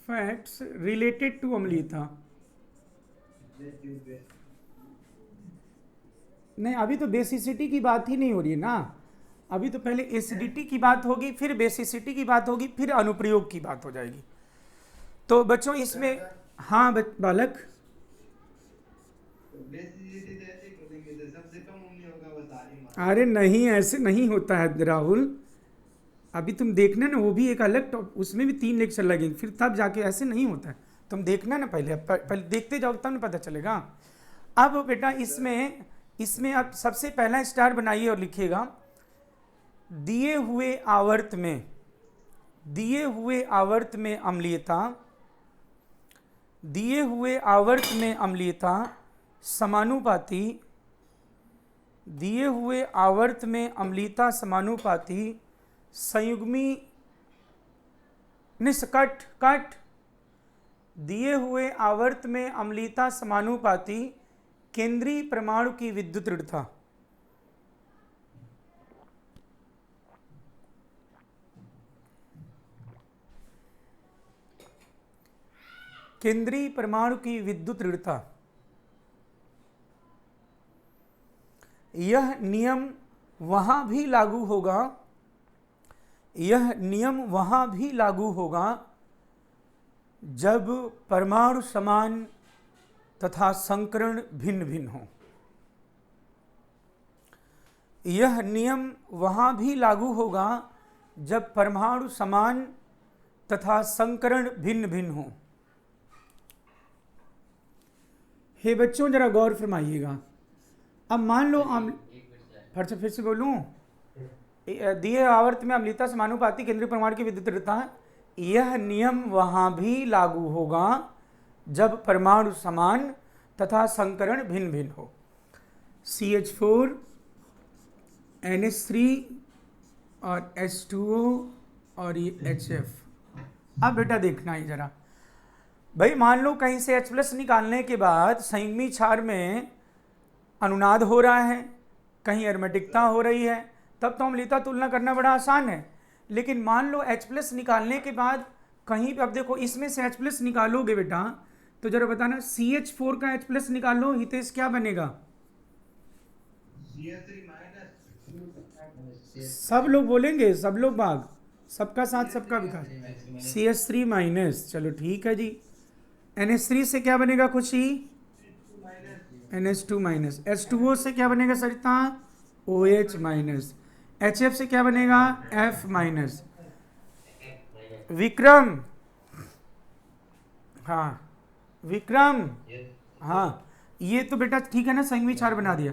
A: फैक्ट्स रिलेटेड टू अम्लता। नहीं, अभी तो बेसिसिटी की बात ही नहीं हो रही है ना। अभी तो पहले एसिडिटी की बात होगी, फिर बेसिसिटी की बात होगी, फिर अनुप्रयोग की बात हो जाएगी। तो बच्चों इसमें, हाँ बालक, अरे नहीं, ऐसे नहीं होता है राहुल। अभी तुम देखना ना, वो भी एक अलग उसमें भी 3 लेक्चर लगेंगे, फिर तब जाके, ऐसे नहीं होता है। तुम देखना ना, पहले देखते जाओ तब ना पता चलेगा। अब बेटा इसमें आप सबसे पहला स्टार बनाइए और लिखिएगा, दिए हुए आवर्त में अम्लीयता, दिए हुए आवर्त में अम्लीयता समानुपाती, दिए हुए आवर्त में अम्लीयता समानुपाती संयुग्मी निष्कट, दिए हुए आवर्त में अम्लीयता समानुपाती केंद्रीय परमाणु की विद्युत दृढ़ता। केंद्रीय परमाणु की विद्युत दृढ़ता, यह नियम वहां भी लागू होगा, यह नियम वहां भी लागू होगा जब परमाणु समान तथा संकरण भिन्न भिन्न हो। यह नियम वहां भी लागू होगा जब परमाणु समान तथा संकरण भिन्न भिन्न हो। हे बच्चों जरा गौर फरमाइएगा। अब मान लो फिर से बोलूं, दिए आवर्त में अम्लता समानुपाती केंद्रीय परमाणु की विद्युत दृढ़ता, यह नियम वहां भी लागू होगा जब परमाणु समान तथा संकरण भिन्न भिन्न हो। CH4 NH3 और H2O और ये HF। अब बेटा देखना ही जरा भाई, मान लो कहीं से H+ निकालने के बाद संयुग्मी क्षार में अनुनाद हो रहा है, कहीं एरोमेटिकता हो रही है, तब तो अम्लता तुलना करना बड़ा आसान है। लेकिन मान लो H+ निकालने के बाद कहीं, अब देखो इसमें से H+ निकालोगे बेटा, तो जरा बताना, CH4 का H+ निकालो हितेश, क्या बनेगा? सब लोग बोलेंगे, सब लोग भाग, सबका साथ सबका विकास, CH3-। चलो ठीक है जी, NH3 से क्या बनेगा खुशी?
B: Minus
A: NH2 minus. H2O से क्या बनेगा सरिता? OH minus. HF से क्या बनेगा? F minus. विक्रम, हाँ विक्रम, हाँ ये तो बेटा ठीक है ना, संयुग्मी क्षार बना दिया।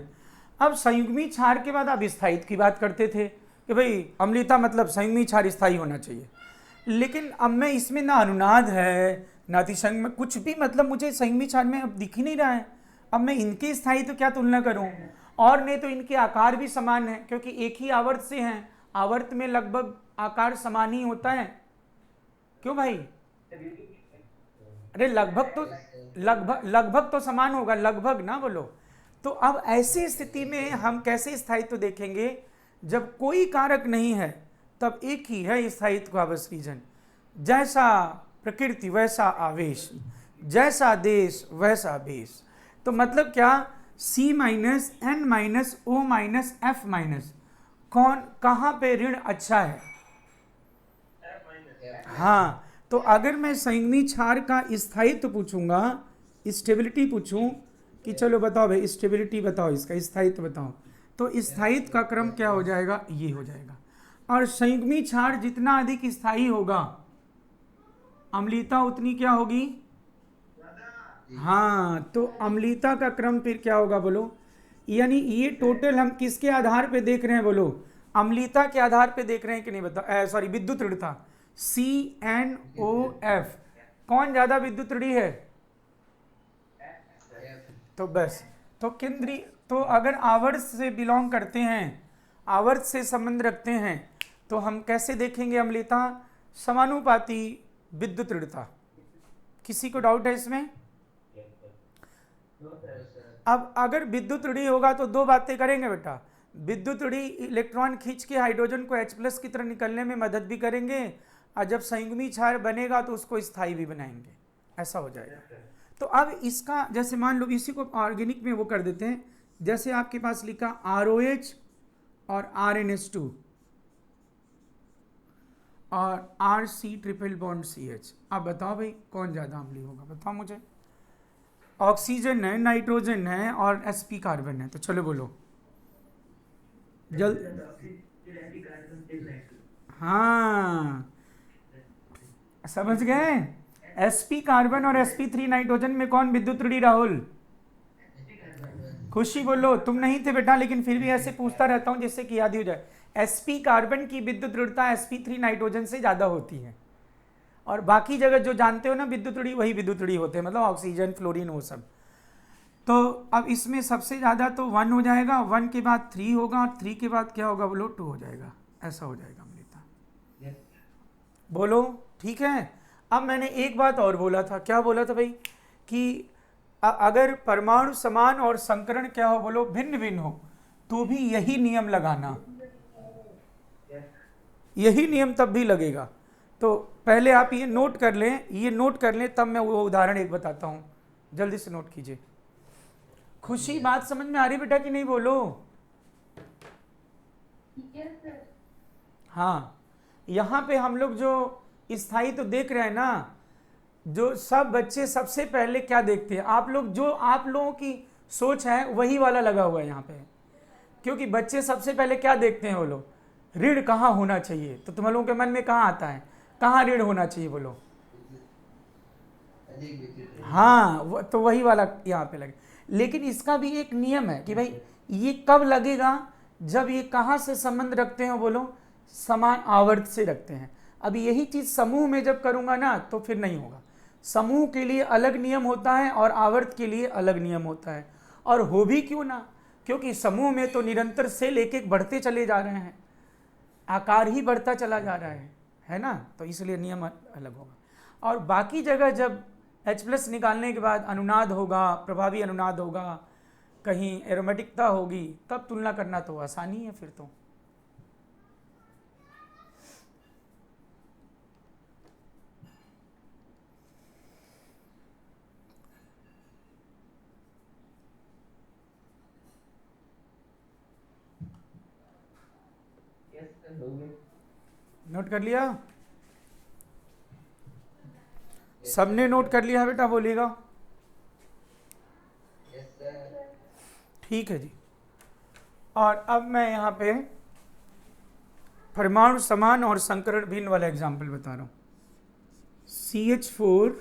A: अब संयुग्मी क्षार के बाद आप स्थायित्व की बात करते थे कि भाई अम्लता मतलब संयुग्मी क्षार स्थायी होना चाहिए, लेकिन अब मैं इसमें ना अनुनाद है ना अतिशंग में कुछ भी, मतलब मुझे संयुग्मी क्षार में अब दिख ही नहीं रहा है। अब मैं इनके स्थायी तो क्या तुलना करूं, और नहीं तो इनके आकार भी समान है क्योंकि एक ही आवर्त से हैं, आवर्त में लगभग आकार समान ही होता है। क्यों भाई? अरे लगभग तो समान होगा, लगभग ना बोलो। तो अब ऐसी स्थिति में हम कैसे स्थायित्व देखेंगे? जब कोई कारक नहीं है तब एक ही है स्थायित्व का अवसर्जन। जैसा प्रकृति वैसा आवेश, जैसा देश वैसा भेष। तो मतलब क्या? C minus N minus O minus F minus कौन कहाँ पे ऋण अच्छा है? हाँ, तो अगर मैं संयुग्मी क्षार का स्थायित्व पूछूंगा, स्टेबिलिटी पूछूं कि चलो बताओ भाई स्टेबिलिटी बताओ, इसका स्थायित्व बताओ, तो स्थायित्व का क्रम क्या हो जाएगा? ये हो जाएगा। और संयुग्मी क्षार जितना अधिक स्थायी होगा अम्लता उतनी क्या होगी? हाँ, तो अम्लता का क्रम फिर क्या होगा बोलो? यानी ये टोटल हम किसके आधार पे देख रहे हैं बोलो? अम्लता के आधार पे देख रहे हैं कि नहीं बता, सॉरी विद्युत ऋणता CNOF, कौन ज्यादा विद्युत ऋणी है? तो बस, तो केंद्रीय, तो अगर आवर्त से बिलोंग करते हैं, आवर्त से संबंध रखते हैं, तो हम कैसे देखेंगे अम्लता? समानुपाती विद्युत ऋणता। किसी को डाउट है इसमें? अब अगर विद्युत ऋणी होगा तो दो बातें करेंगे बेटा, विद्युत ऋणी इलेक्ट्रॉन खींच के हाइड्रोजन को H+ की तरह निकलने में मदद भी करेंगे, और जब संयुग्मी क्षार बनेगा तो उसको स्थायी भी बनाएंगे, ऐसा हो जाएगा। तो अब इसका जैसे मान लो इसी को ऑर्गेनिक में वो कर देते हैं, जैसे आपके पास लिखा ROH और RNH2 और RC ट्रिपल बॉन्ड CH। अब बताओ भाई कौन ज़्यादा अम्लीय होगा, बताओ मुझे। ऑक्सीजन है, नाइट्रोजन है और sp कार्बन है, तो चलो बोलो जल्द। हाँ समझ गए? sp कार्बन और sp3 नाइट्रोजन में कौन विद्युत ऋणी? राहुल खुशी बोलो, तुम नहीं थे बेटा, लेकिन फिर भी ऐसे पूछता रहता हूं जिससे कि याद ही हो जाए। sp कार्बन की विद्युत ऋणता sp3 नाइट्रोजन से ज्यादा होती है, और बाकी जगह जो जानते हो ना विद्युत ऋणी, वही विद्युत ऋणी होते हैं, मतलब ऑक्सीजन फ्लोरीन वो सब। तो अब इसमें सबसे ज़्यादा तो 1 हो जाएगा, 1 के बाद 3 होगा, और 3 के बाद क्या होगा बोलो? 2 हो जाएगा, ऐसा हो जाएगा अम्लता। बोलो ठीक है। अब मैंने एक बात और बोला था, क्या बोला था भाई? कि अगर परमाणु समान और संकरण क्या हो बोलो? भिन्न भिन्न हो, तो भी यही नियम लगाना, यही नियम तब भी लगेगा। तो पहले आप ये नोट कर लें, ये नोट कर लें, तब मैं वो उदाहरण एक बताता हूँ, जल्दी से नोट कीजिए। खुशी बात समझ में आ रही बेटा कि नहीं? बोलो। हाँ, यहाँ पे हम लोग जो स्थायी तो देख रहे हैं ना, जो सब बच्चे सबसे पहले क्या देखते हैं, आप लोग जो आप लोगों की सोच है वही वाला लगा हुआ है यहाँ पे, क्योंकि बच्चे सबसे पहले क्या देखते हैं वो लोग? ऋण कहाँ होना चाहिए। तो तुम लोगों के मन में कहाँ आता है, कहाँ ऋण होना चाहिए बोलो? हाँ, तो वही वाला यहाँ पे लगे। लेकिन इसका भी एक नियम है कि भाई ये कब लगेगा? जब ये कहाँ से संबंध रखते हैं बोलो? समान आवर्त से रखते हैं। अब यही चीज समूह में जब करूंगा ना तो फिर नहीं होगा। समूह के लिए अलग नियम होता है और आवर्त के लिए अलग नियम होता है, और हो भी क्यों ना, क्योंकि समूह में तो निरंतर सेल एक एक बढ़ते चले जा रहे हैं, आकार ही बढ़ता चला जा रहा है ना, तो इसलिए नियम अलग होगा। और बाकी जगह जब H+ निकालने के बाद अनुनाद होगा, प्रभावी अनुनाद होगा, कहीं एरोमेटिकता होगी, तब तुलना करना तो आसानी है फिर तो। नोट कर लिया? सबने नोट कर लिया बेटा, बोलिएगा।
B: Yes sir.
A: ठीक है जी। और अब मैं यहाँ पे परमाणु समान और संकरण भिन्न वाला एग्जाम्पल बता रहा हूँ। CH4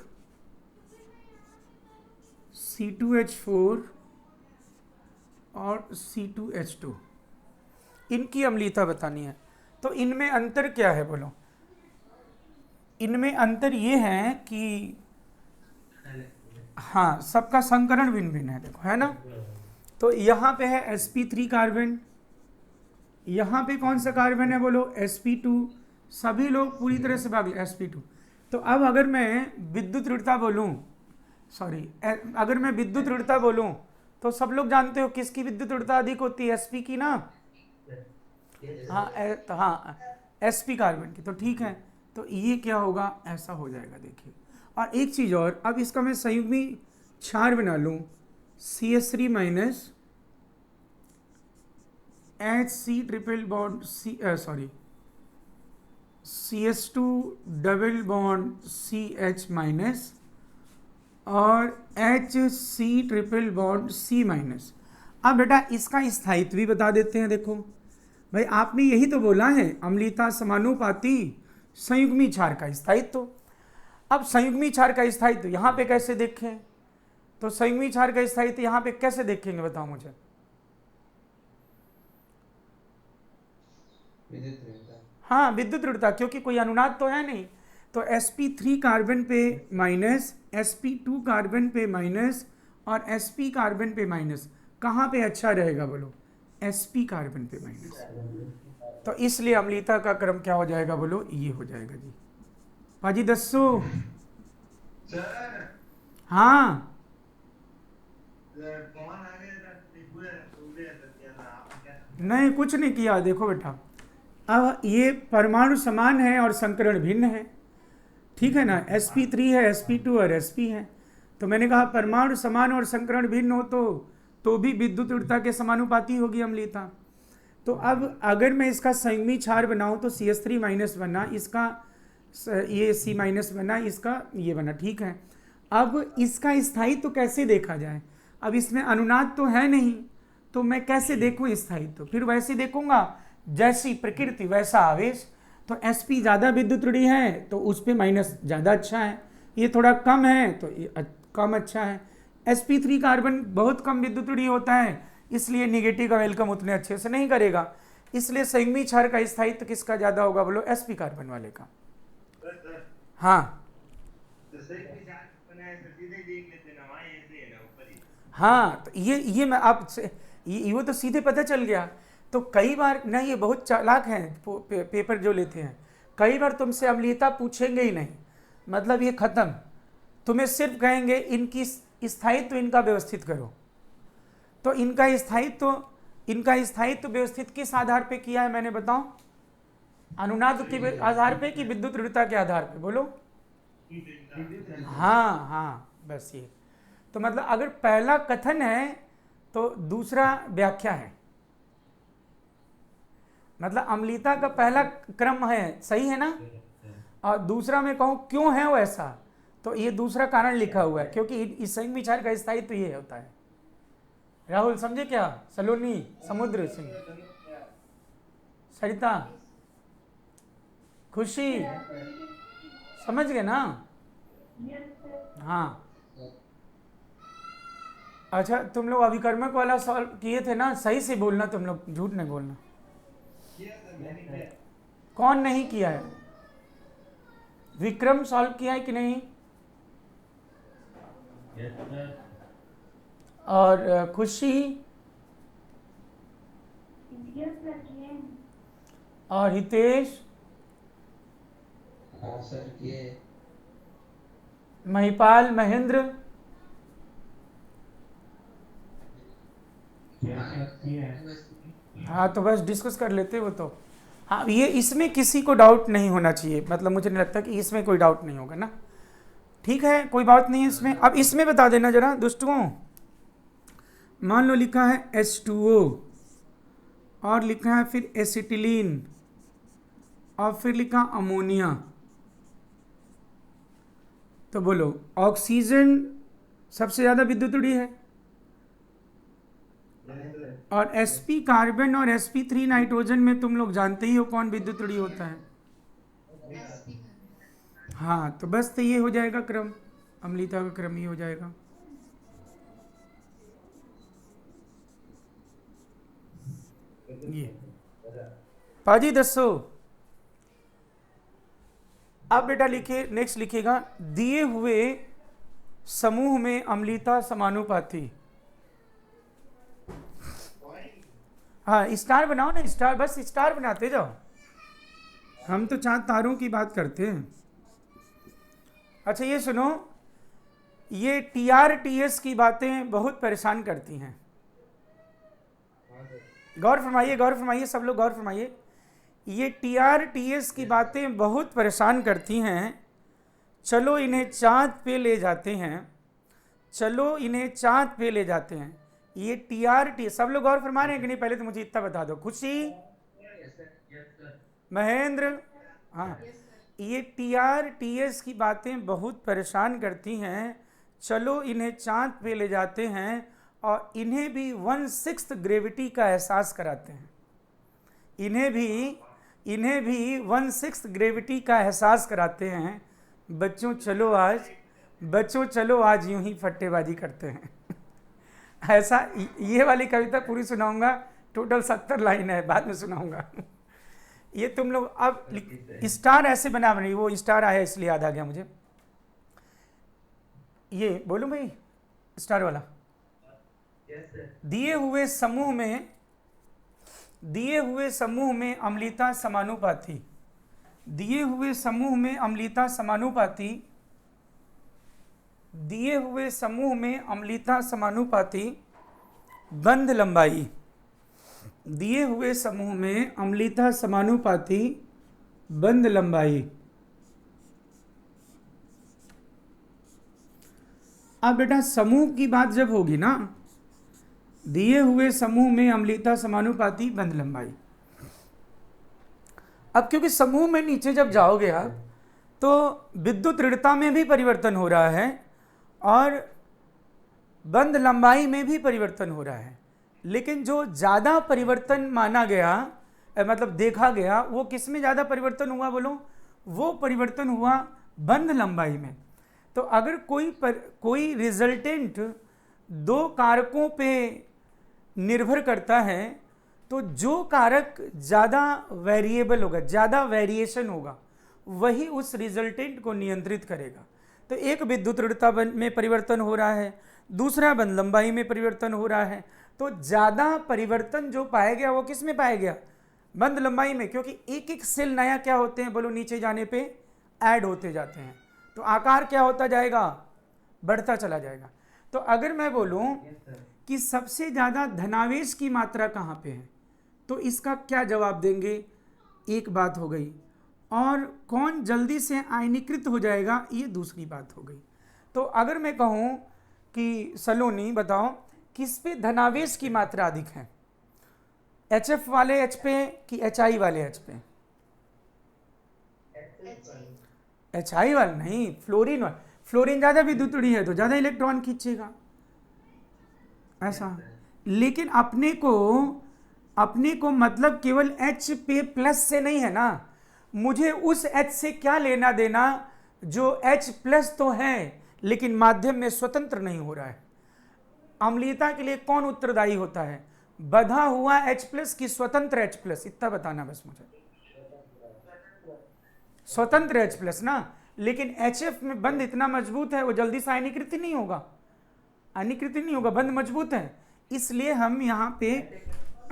A: C2H4 और C2H2, इनकी अम्लीयता बतानी है। तो इनमें अंतर क्या है बोलो? इनमें अंतर ये है कि हाँ, सबका संकरण भिन्न भिन्न है, देखो है ना। तो यहाँ पे है sp3 कार्बन, यहाँ पे कौन सा कार्बन है बोलो? sp2। सभी लोग पूरी तरह से भाग ले sp2। तो अब अगर मैं विद्युत ऋणता बोलूँ, सॉरी, अगर मैं विद्युत ऋणता बोलूँ तो सब लोग जानते हो किसकी विद्युत ऋणता अधिक होती है? sp की ना। हाँ हाँ, sp कार्बन की। तो ठीक है, तो ये क्या होगा? ऐसा हो जाएगा, देखिए। और एक चीज और, अब इसका मैं संयुग्मी क्षार बना लूँ, CH3 minus HC triple bond CH2 double bond CH minus और HC triple bond C minus. अब बेटा इसका स्थायित्व भी बता देते हैं। देखो भाई, आपने यही तो बोला है, अम्लीयता समानुपाती संयुग्मी क्षार का स्थायित्व। अब संयुग्मी क्षार का स्थायित्व यहाँ पे कैसे देखें? तो संयुग्मी क्षार का स्थायित्व यहाँ पे कैसे देखेंगे, बताओ मुझे।
B: विद्युत ऋणता।
A: हाँ, विद्युत ऋणता, क्योंकि कोई अनुनाद तो है नहीं। तो sp3 कार्बन पे माइनस, sp2 कार्बन पे माइनस और sp कार्बन पे माइनस, कहाँ पे अच्छा रहेगा बोलो? sp कार्बन पे माइनस। तो इसलिए अम्लीयता का क्रम क्या हो जाएगा बोलो? ये हो जाएगा जी। पाजी दस्सू।
B: सर
A: हाँ,
B: कौन आ गया था? पूरे पूरे किया था आपने क्या?
A: नहीं कुछ नहीं किया। देखो बेटा, अब ये परमाणु समान है और संकरण भिन्न है, ठीक है ना। sp3 है, sp2 और sp है। तो मैंने कहा परमाणु समान और संकरण भिन्न हो तो भी विद्युत ऋणता के समानुपाती होगी अम्लीयता। तो अब अगर मैं इसका संयुग्मी क्षार बनाऊं तो CH3 माइनस बना, इसका ये C माइनस बना, इसका ये बना, ठीक है। अब इसका स्थायित्व तो कैसे देखा जाए? अब इसमें अनुनाद तो है नहीं, तो मैं कैसे देखूं स्थायित्व? तो फिर वैसे देखूंगा, जैसी प्रकृति वैसा आवेश। तो sp ज़्यादा विद्युत ऋणी है तो उस पर माइनस ज़्यादा अच्छा है, ये थोड़ा कम है तो ये कम अच्छा है। sp3 कार्बन बहुत कम विद्युत ऋणी होता है, इसलिए निगेटिव का वेलकम उतने अच्छे से नहीं करेगा। इसलिए संयुग्मी क्षार का स्थायित्व किसका ज़्यादा होगा बोलो? sp कार्बन वाले का। हाँ
B: तो सही विचार बनाए तो सीधे देख लेते ना, वहाँ ऐसे है ना ऊपर ही।
A: हाँ, तो ये मैं आप वो तो सीधे पता चल गया। तो कई बार ना, ये बहुत चालाक हैं पेपर जो लेते हैं, कई बार तुमसे अम्लीयता पूछेंगे ही नहीं, मतलब ये खत्म। तुम्हें सिर्फ कहेंगे इनकी स्थायित्व इनका व्यवस्थित करो। तो इनका स्थायित्व व्यवस्थित किस आधार पे किया है मैंने, बताओ? अनुनाद के आधार पे कि विद्युत ऋणता के आधार पे बोलो? हाँ हाँ, बस ये। तो मतलब अगर पहला कथन है तो दूसरा व्याख्या है, मतलब अम्लीयता का पहला क्रम है, सही है ना। और दूसरा मैं कहूँ क्यों है वो ऐसा, तो ये दूसरा कारण लिखा हुआ है, क्योंकि इस संयुग्मी क्षार का स्थायित्व ये होता है। राहुल समझे क्या? सलोनी, समुद्र सिंह, सरिता, खुशी, समझ गए ना? हाँ, अच्छा, तुम लोग अभिकर्मक वाला सॉल्व किए थे ना? सही से बोलना, तुम लोग झूठ नहीं बोलना। कौन नहीं किया है? विक्रम सॉल्व किया है कि नहीं? और खुशी और हितेश,
B: हाँ सर किए।
A: महिपाल, महेंद्र, हाँ, तो बस डिस्कस कर लेते वो तो। हाँ, ये इसमें किसी को डाउट नहीं होना चाहिए, मतलब मुझे नहीं लगता कि इसमें कोई डाउट नहीं होगा ना। ठीक है, कोई बात नहीं है इसमें। अब इसमें बता देना जरा दोस्तों, मान लो लिखा है H2O और लिखा है फिर एसिटिलीन और फिर लिखा अमोनिया। तो बोलो, ऑक्सीजन सबसे ज़्यादा विद्युतड़ी है, और sp कार्बन और sp3 नाइट्रोजन में तुम लोग जानते ही हो कौन विद्युतड़ी होता है। हाँ, तो बस तो ये हो जाएगा क्रम, अम्लीता का क्रम ही हो जाएगा। ये पाजी दसो। अब बेटा लिखिए, नेक्स्ट लिखिएगा, दिए हुए समूह में अम्लीता समानुपाती। हाँ, स्टार बनाओ ना, स्टार, बस स्टार बनाते जाओ, हम तो 4 तारों की बात करते हैं। अच्छा ये सुनो, ये TRTS की बातें बहुत परेशान करती हैं। गौर फरमाइए, गौर फरमाइए, सब लोग गौर फरमाइए। ये TRTS की बातें बहुत परेशान करती हैं। चलो इन्हें चांद पे ले जाते हैं, चलो इन्हें चांद पे ले जाते हैं। ये TRTS, सब लोग गौर फरमा रहे हैं कि नहीं? पहले तो मुझे इतना बता दो। खुशी, महेंद्र, हाँ, ये TRTS की बातें बहुत परेशान करती हैं। चलो इन्हें चांद पे ले जाते हैं और इन्हें भी 1/6 ग्रेविटी का एहसास कराते हैं। इन्हें भी 1/6 ग्रेविटी का एहसास कराते हैं। बच्चों चलो आज यूं ही फट्टेबाजी करते हैं। ऐसा, ये वाली कविता पूरी सुनाऊंगा, टोटल 70 लाइन है, बाद में सुनाऊंगा। ये तुम लोग अब स्टार ऐसे बना रही, वो स्टार आया इसलिए याद आ गया मुझे। ये बोलूं भाई, स्टार वाला। दिए हुए समूह में अम्लीता समानुपाती, दिए हुए समूह में अम्लीता समानुपाती, दिए हुए समूह में अम्लीता समानुपाती बंध लंबाई, दिए हुए समूह में अम्लीता समानुपाती बंध लंबाई। अब बेटा समूह की बात जब होगी ना, दिए हुए समूह में अम्लीता समानुपाती बंध लंबाई। अब क्योंकि समूह में नीचे जब जाओगे आप, तो विद्युत ऋणता में भी परिवर्तन हो रहा है और बंध लंबाई में भी परिवर्तन हो रहा है। लेकिन जो ज़्यादा परिवर्तन माना गया, मतलब देखा गया, वो किस में ज़्यादा परिवर्तन हुआ बोलो? वो परिवर्तन हुआ बंध लंबाई में। तो अगर कोई रिजल्टेंट 2 कारकों पे निर्भर करता है, तो जो कारक ज़्यादा वेरिएबल होगा, ज़्यादा वेरिएशन होगा, वही उस रिजल्टेंट को नियंत्रित करेगा। तो एक विद्युत ऋणता में परिवर्तन हो रहा है, दूसरा बंध लंबाई में परिवर्तन हो रहा है। तो ज़्यादा परिवर्तन जो पाया गया वो किस में पाया गया? बंध लंबाई में, क्योंकि एक एक सेल नया क्या होते हैं बोलो, नीचे जाने पे ऐड होते जाते हैं, तो आकार क्या होता जाएगा? बढ़ता चला जाएगा। तो अगर मैं बोलूं कि सबसे ज़्यादा धनावेश की मात्रा कहाँ पे है, तो इसका क्या जवाब देंगे? एक बात हो गई। और कौन जल्दी से आयनीकृत हो जाएगा, ये दूसरी बात हो गई। तो अगर मैं कहूँ कि सलोनी बताओ, किस पे धनावेश की मात्रा अधिक है, HF वाले H पे कि HI वाले H पे? HI वाले नहीं, फ्लोरीन वाले। फ्लोरीन ज़्यादा विद्युतड़ी है तो ज़्यादा इलेक्ट्रॉन खींचेगा, ऐसा। लेकिन अपने को मतलब केवल H पे प्लस से नहीं है ना, मुझे उस H से क्या लेना देना जो H प्लस तो है लेकिन माध्यम में स्वतंत्र नहीं हो रहा है। अम्लीयता के लिए कौन उत्तरदायी होता है? बधा हुआ H प्लस की स्वतंत्र H प्लस? इतना बताना बस मुझे। स्वतंत्र H प्लस ना, लेकिन HF में बंध इतना मजबूत है, वो जल्दी से आयनीकृत नहीं होगा, बंध मजबूत है। इसलिए हम यहाँ पे,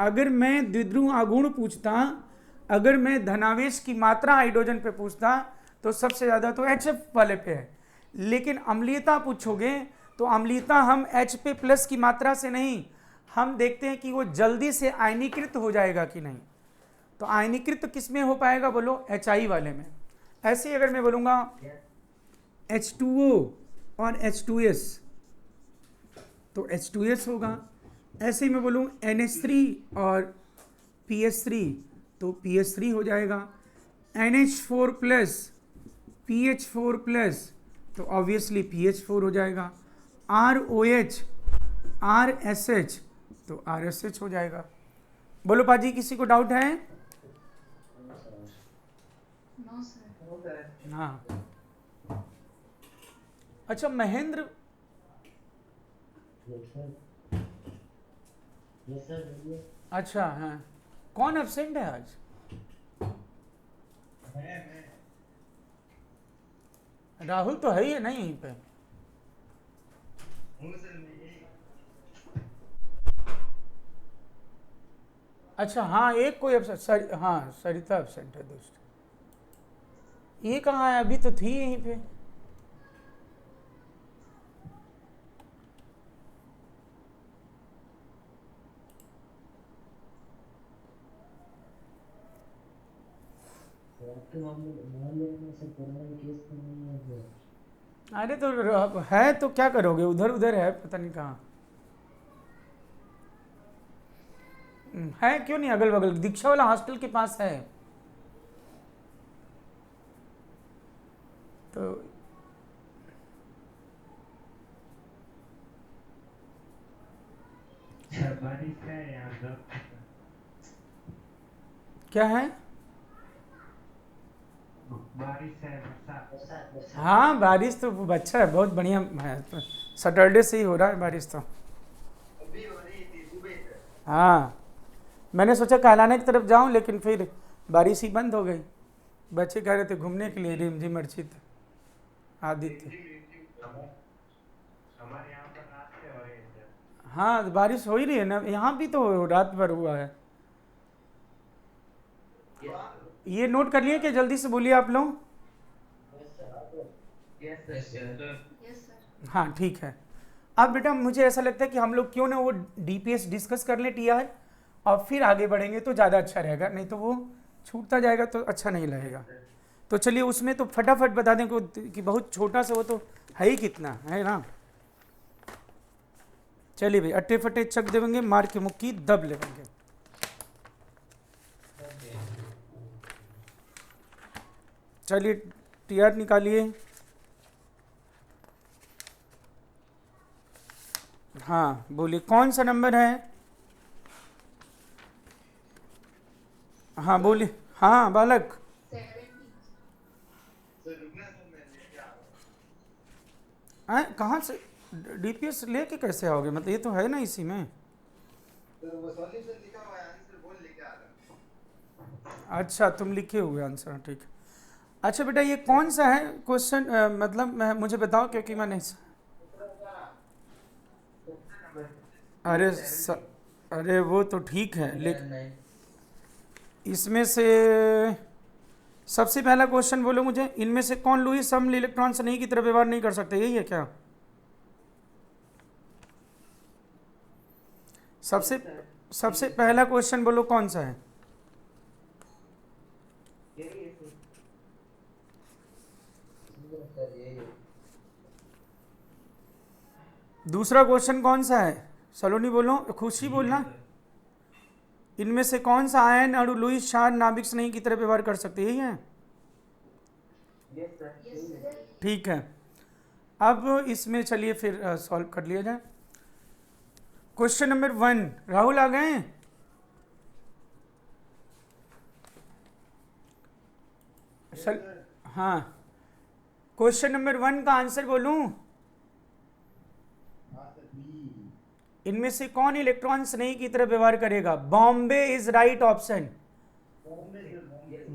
A: अगर मैं द्विध्रुव आघूर्ण पूछता, अगर मैं धनावेश की मात्रा हाइड्रोजन पे पूछता, तो सबसे ज़्यादा तो HF वाले पे है। लेकिन अम्लीयता पूछोगे तो अम्लीयता हम H पे प्लस की मात्रा से नहीं, हम देखते हैं कि वो जल्दी से आयनीकृत हो जाएगा कि नहीं। तो आयनीकृत किस में हो पाएगा बोलो? HI वाले में। ऐसे ही अगर मैं बोलूँगा H2O और H2S, तो H2S होगा। ऐसे ही मैं बोलूँ NH3 और PH3, तो PH3 हो जाएगा। NH4 प्लस PH4 प्लस, तो ऑब्वियसली PH4 हो जाएगा। ROH RSH तो RSH हो जाएगा। बोलो पाजी, किसी को डाउट है?
C: No sir.
A: हाँ, अच्छा महेंद्र, अच्छा हाँ, कौन एब्सेंट है आज?
B: मैं
A: राहुल तो है ही है ना यहीं पे।
B: हूँ सर, मैं यही
A: अच्छा हाँ, एक कोई एब्सेंट, हाँ सरिता एब्सेंट है दोस्त। ये कहाँ है? अभी तो थी यहीं पे। अरे तो है तो क्या करोगे, उधर उधर है, पता नहीं कहाँ है। क्यों नहीं, अगल बगल दीक्षा वाला हॉस्टल के पास है। तो
B: बारिश है यहाँ पर।
A: क्या है?
B: बारिश है, बरसात।
A: हाँ बारिश तो अच्छा है, बहुत बढ़िया है। तो सैटरडे से ही हो रहा है बारिश तो।
B: अभी हो रही थी सुबह से।
A: हाँ, मैंने सोचा कालाने की तरफ जाऊं, लेकिन फिर बारिश ही बंद हो गई। बच्चे कह रहे थे घूमने के लिए, रिमझिम अर्चित आदित्य।
B: हमारे यहाँ पर रात से हो रही है।
A: हाँ बारिश हो ही रही है ना, यहाँ भी तो रात भर हुआ है। ये नोट कर लिए कि जल्दी से बोलिए आप लोग।
B: Yes sir.
C: Yes sir.
A: हाँ ठीक है। अब बेटा मुझे ऐसा लगता है कि हम लोग क्यों ना वो DPS डिस्कस कर लें TR, और फिर आगे बढ़ेंगे तो ज़्यादा अच्छा रहेगा, नहीं तो वो छूटता जाएगा तो अच्छा नहीं लगेगा। तो चलिए उसमें तो फटाफट बता दें कि बहुत छोटा सा वो तो है ही, कितना है ना। चलिए भाई, अट्टे फटे चक देंगे, मार के मुक्की दब लेंगे। चलिए TR निकालिए। हाँ बोलिए, कौन सा नंबर है? हाँ बोलिए। हाँ बालक।
C: 70।
B: सर रुकना सर, मैं लेके आ रहा हूँ।
A: कहाँ से DPS लेके कैसे आओगे? मतलब ये तो है ना इसी में।
B: सर वो सॉल्यूशन लिखा हुआ है, आंसर बोल लेके आ रहा हूँ।
A: अच्छा तुम लिखे हुए आंसर, ठीक है। अच्छा बेटा ये कौन सा है क्वेश्चन, मतलब मुझे बताओ, क्योंकि मैं नहीं अरे अरे वो तो ठीक है, लेकिन इसमें से सबसे पहला क्वेश्चन बोलो मुझे, इनमें से कौन लुईस सम इलेक्ट्रॉन से नहीं की तरह व्यवहार नहीं कर सकते, यही है क्या? सबसे पहला क्वेश्चन बोलो कौन सा है? दूसरा क्वेश्चन कौन सा है? सलोनी बोलो, खुशी बोलना। इनमें से कौन सा आयन अणु लुईस क्षार नाभिक स्नेही की तरह व्यवहार कर सकते, यही है?
C: Yes sir.
A: ठीक है। अब इसमें चलिए फिर सॉल्व कर लिया जाए। क्वेश्चन नंबर 1, राहुल आ गए? हाँ, क्वेश्चन नंबर 1 का आंसर बोलूं? इनमें से कौन इलेक्ट्रॉन स्नेही की तरह व्यवहार करेगा? Bombay is right option.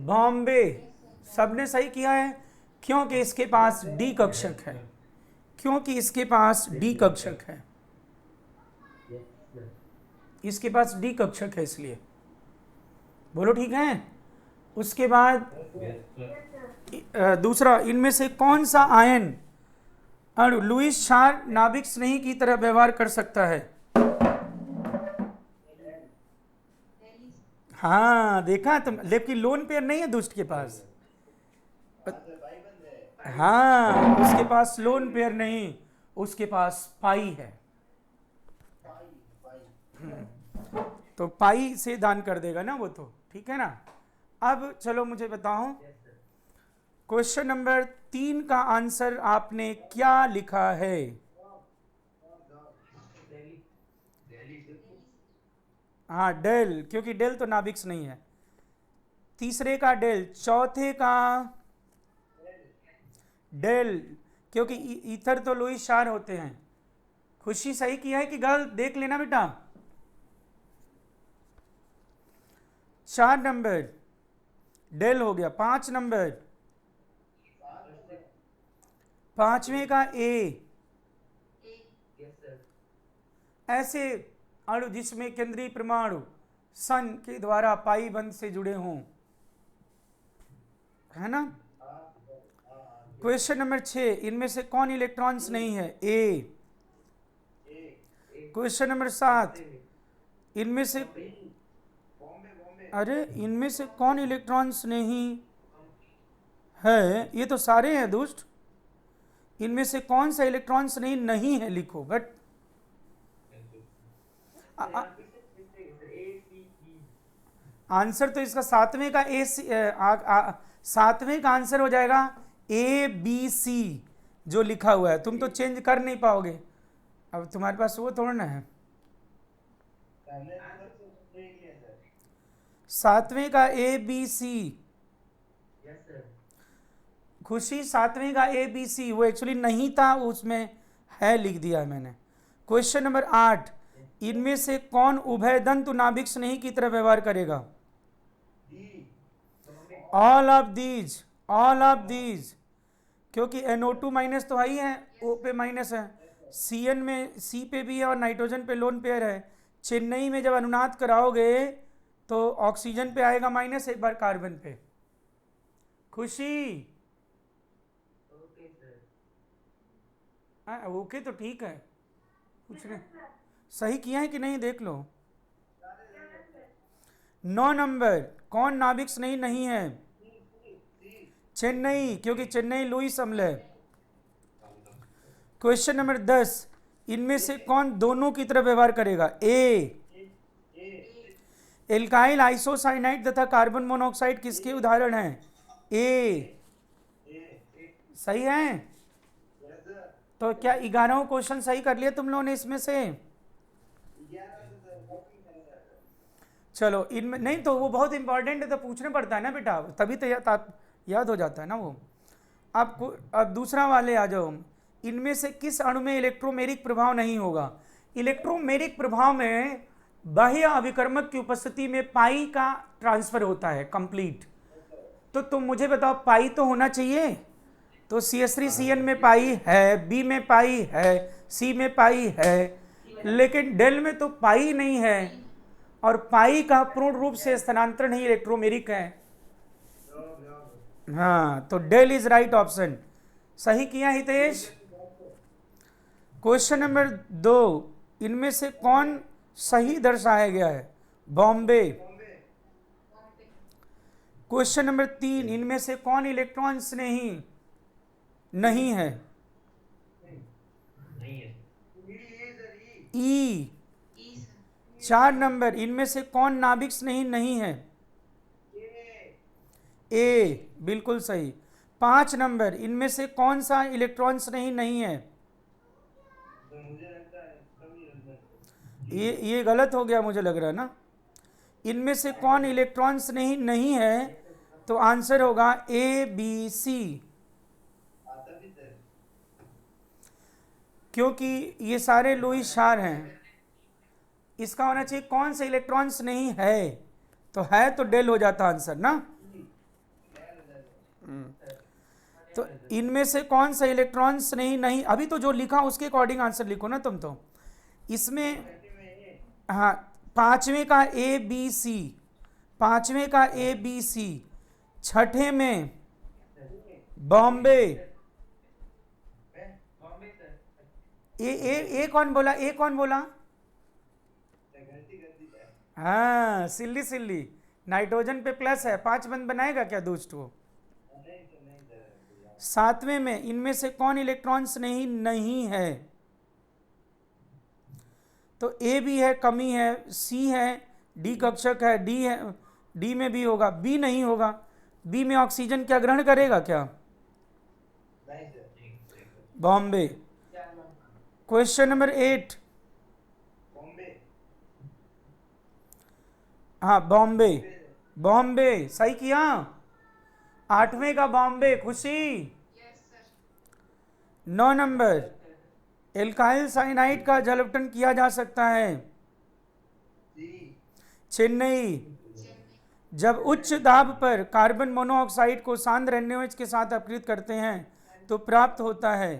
A: Bombay, सबने सही किया है, क्योंकि इसके पास D कक्षक है, क्योंकि इसके पास D कक्षक है, इसके पास D कक्षक है, इसलिए बोलो ठीक है। उसके बाद दूसरा, इनमें से कौन सा आयन अणु लुईस क्षार नाभिक स्नेही की तरह व्यवहार कर सकता है? हाँ देखा तुम, लेकिन लोन पेयर नहीं है दुष्ट के पास। हाँ उसके पास लोन पेयर नहीं, उसके पास पाई है। तो पाई से दान कर देगा ना वो तो, ठीक है ना। अब चलो मुझे बताओ, क्वेश्चन नंबर 3 का आंसर आपने क्या लिखा है? हाँ डेल, क्योंकि डेल तो नाभिक्स नहीं है। तीसरे का डेल, चौथे का डेल, क्योंकि ईथर तो लुईस क्षार होते हैं। खुशी सही किया है कि गलत, देख लेना बेटा। 4 नंबर डेल हो गया। 5 नंबर, 5वें का ए, ऐसे अणु जिसमें केंद्रीय परमाणु सन के द्वारा पाई बंध से जुड़े हों, है ना। क्वेश्चन नंबर 6, इनमें से कौन इलेक्ट्रॉन्स नहीं है? ए। क्वेश्चन नंबर 7, इनमें से, अरे इनमें से कौन इलेक्ट्रॉन्स नहीं है? ये तो सारे हैं दुष्ट। इनमें से कौन सा इलेक्ट्रॉन्स नहीं है लिखो। बट आंसर तो इसका 7वें का ए, 7वें का आंसर हो जाएगा ए बी सी जो लिखा हुआ है। तुम तो चेंज कर नहीं पाओगे, अब तुम्हारे पास वो थोड़ा ना है। 7वें का ए बी सी, खुशी 7वें का ए बी सी, वो एक्चुअली नहीं था, उसमें है लिख दिया है मैंने। क्वेश्चन नंबर 8, इनमें से कौन उभयदंत नाभिक नहीं की तरह व्यवहार करेगा? All of these, all of these, क्योंकि NO2 माइनस तो ही है, O पे माइनस है, Cn में C पे भी है और नाइट्रोजन पे लोन पेयर है। चेन्नई में जब अनुनाद कराओगे तो ऑक्सीजन पे आएगा माइनस, एक बार कार्बन पे। खुशी ओके तो ठीक है, कुछ नहीं। सही किया है कि नहीं देख लो। 9 नंबर, कौन नाभिक नहीं है? चेन्नई, क्योंकि चेन्नई लुईस अम्ल है। क्वेश्चन नंबर 10, इनमें से कौन दोनों की तरह व्यवहार करेगा? ए। एल्काइल आइसोसाइनाइड तथा कार्बन मोनोऑक्साइड किसके उदाहरण हैं? ए। सही है। तो क्या 11 क्वेश्चन सही कर लिए तुम लोगों ने इसमें से? चलो, इनमें नहीं तो वो बहुत इंपॉर्टेंट है, तो पूछना पड़ता है ना बेटा, तभी तो याद हो जाता है ना वो। अब दूसरा वाले आ जाओ। इनमें से किस अणु में इलेक्ट्रोमेरिक प्रभाव नहीं होगा? इलेक्ट्रोमेरिक प्रभाव में बाह्य अभिकर्मक की उपस्थिति में पाई का ट्रांसफर होता है कंप्लीट। तो तुम मुझे बताओ, पाई तो होना चाहिए। तो CH3CN में पाई है, B में पाई है, C में पाई है, लेकिन डेल में तो पाई नहीं है, और पाई का पूर्ण रूप से स्थानांतरण ही इलेक्ट्रोमेरिक है। हाँ, तो डेल इज राइट ऑप्शन। सही किया हितेश। क्वेश्चन नंबर 2, इनमें से कौन सही दर्शाया गया है? बॉम्बे। क्वेश्चन नंबर 3, इनमें से कौन इलेक्ट्रॉन्स नहीं है? ई। 4 नंबर, इनमें से कौन नाभिक नहीं है? ए, बिल्कुल सही। 5 नंबर, इनमें से कौन सा इलेक्ट्रॉन्स नहीं है? ये गलत हो गया मुझे लग रहा है ना। इनमें से कौन इलेक्ट्रॉन्स नहीं है? तो आंसर होगा ए बी सी, क्योंकि ये सारे लुईस क्षार हैं। इसका होना चाहिए कौन से इलेक्ट्रॉन्स नहीं है, तो है तो डेल हो जाता आंसर ना। तो इनमें से कौन सा इलेक्ट्रॉन्स नहीं, अभी तो जो लिखा उसके अकॉर्डिंग आंसर लिखो ना तुम तो। इसमें हाँ, 5वें का ए बी सी, 5वें का ए बी सी, 6ठे में बॉम्बे। ए कौन बोला? ए कौन बोला? हाँ, सिल्ली नाइट्रोजन पे प्लस है, 5 बंद बनाएगा क्या दुष्ट वो? 7वें में इनमें से कौन इलेक्ट्रॉन्स नहीं है? तो ए भी है, कमी है, सी है, डी कक्षक है, डी है, डी में भी होगा, बी नहीं होगा। बी में ऑक्सीजन क्या ग्रहण करेगा क्या? बॉम्बे। Question number 8,
B: Bombay.
A: हाँ बॉम्बे, बॉम्बे सही किया। 8वें का बॉम्बे, खुशी।
C: Yes, sir.
A: 9 number, alkyl cyanide का जल अपघटन किया जा सकता है।
B: जी।
A: चेन्नई।
C: Chennai.
A: जब उच्च दाब पर कार्बन मोनोऑक्साइड को सांद्र NaOH के साथ अपघृत करते हैं तो प्राप्त होता है।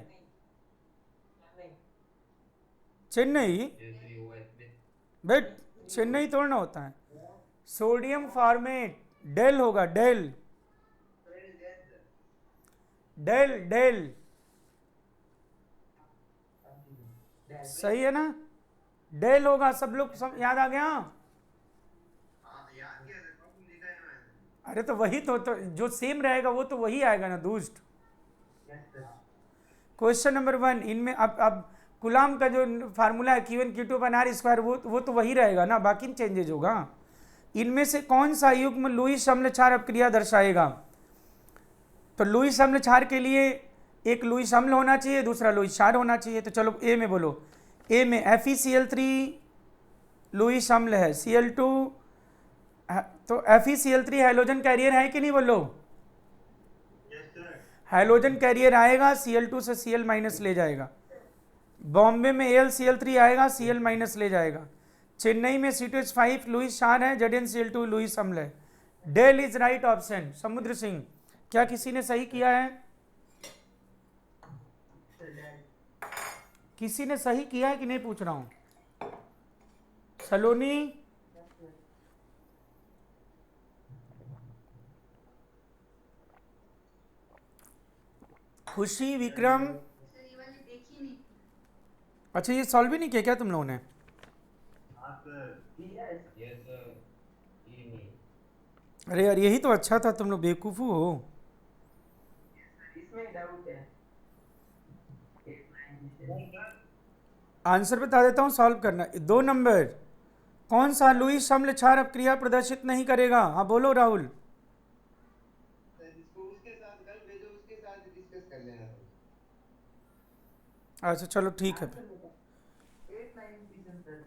A: चेन्नई, बेट चेन्नई थोड़ा ना होता है। सोडियम फॉर्मेट, डेल होगा, डेल डेल डेल, सही है ना, डेल होगा। सब लोग याद आ गया?
B: हाँ, याद किया था, कब लिखा है मैंने?
A: अरे तो वही तो जो सेम रहेगा वो तो वही आएगा ना दोस्त। क्वेश्चन नंबर 1, इनमें अब कुलाम का जो फार्मूला है Q1 Q2 अपन R स्क्वायर, वो तो वही रहेगा ना, बाकी चेंजेज होगा। इनमें से कौन सा युग्म लुईस अम्ल क्षार अपक्रिया दर्शाएगा? तो लुईस अम्ल क्षार के लिए एक लुईस अम्ल होना चाहिए, दूसरा लुईस क्षार होना चाहिए। तो चलो ए में बोलो। ए में FeCl3 लुईस अम्ल है, Cl2 तो FeCl3 हैलोजन कैरियर है कि नहीं, बोलो।
B: Yes sir.
A: हैलोजन कैरियर आएगा, Cl2 से Cl माइनस ले जाएगा। बॉम्बे में AlCl3 आएगा, Cl माइनस ले जाएगा। चेन्नई में C2H5 लुईस क्षार है, ZnCl2 लुईस अम्ल है। डेल is right option. Samudra Singh, क्या किसी ने सही किया है? किसी ने सही किया है कि नहीं पूछ रहा हूं। सलोनी, खुशी, विक्रम।
C: Sir, ये वाली देखी नहीं थी.
A: अच्छा ये सॉल्व भी नहीं किया क्या तुम लोगों ने?
B: हाँ सर। Yes sir. ये नहीं।
A: अरे यार यही तो अच्छा था, तुम लोग बेवकूफ हो।
D: इसमें डाउट है।
A: आंसर बता देता हूँ, सॉल्व करना। 2 नंबर, कौन सा लुईस अम्ल क्षार अपक्रिया प्रदर्शित नहीं करेगा? हाँ बोलो राहुल।
B: सर इसको उसके साथ कल भेजो, उसके साथ डिस्कस कर लेना सर।
A: अच्छा चलो ठीक है,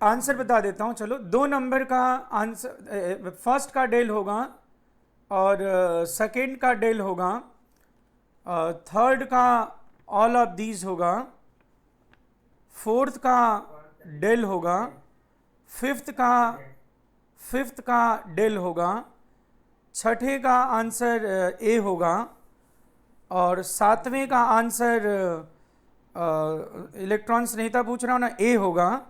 A: आंसर बता देता हूँ। चलो 2 नंबर का आंसर, फर्स्ट का डेल होगा और सेकंड का डेल होगा, थर्ड का ऑल ऑफ दीज होगा, फोर्थ का डेल होगा, फिफ्थ का डेल होगा, छठे का आंसर ए होगा और 7वें का आंसर इलेक्ट्रॉन स्नेहिता पूछ रहा हूँ ना, ए होगा।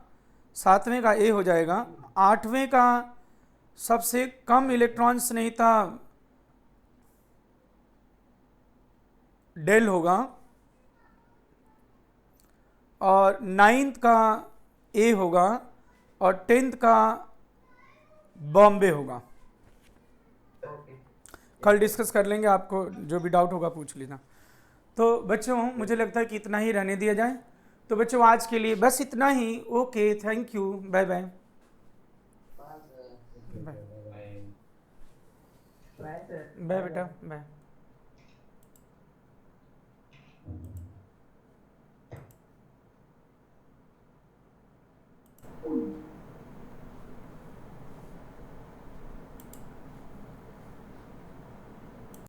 A: 7वें का ए हो जाएगा। 8वें का सबसे कम इलेक्ट्रॉन स्नेहिता डेल होगा और 9th का ए होगा और 10th का बॉम्बे होगा। कल डिस्कस कर लेंगे, आपको जो भी डाउट होगा पूछ लेना। तो बच्चों मुझे लगता है कि इतना ही रहने दिया जाए। तो बच्चों आज के लिए बस इतना ही। Okay, thank you, bye bye. Bye bye बेटा, बाय।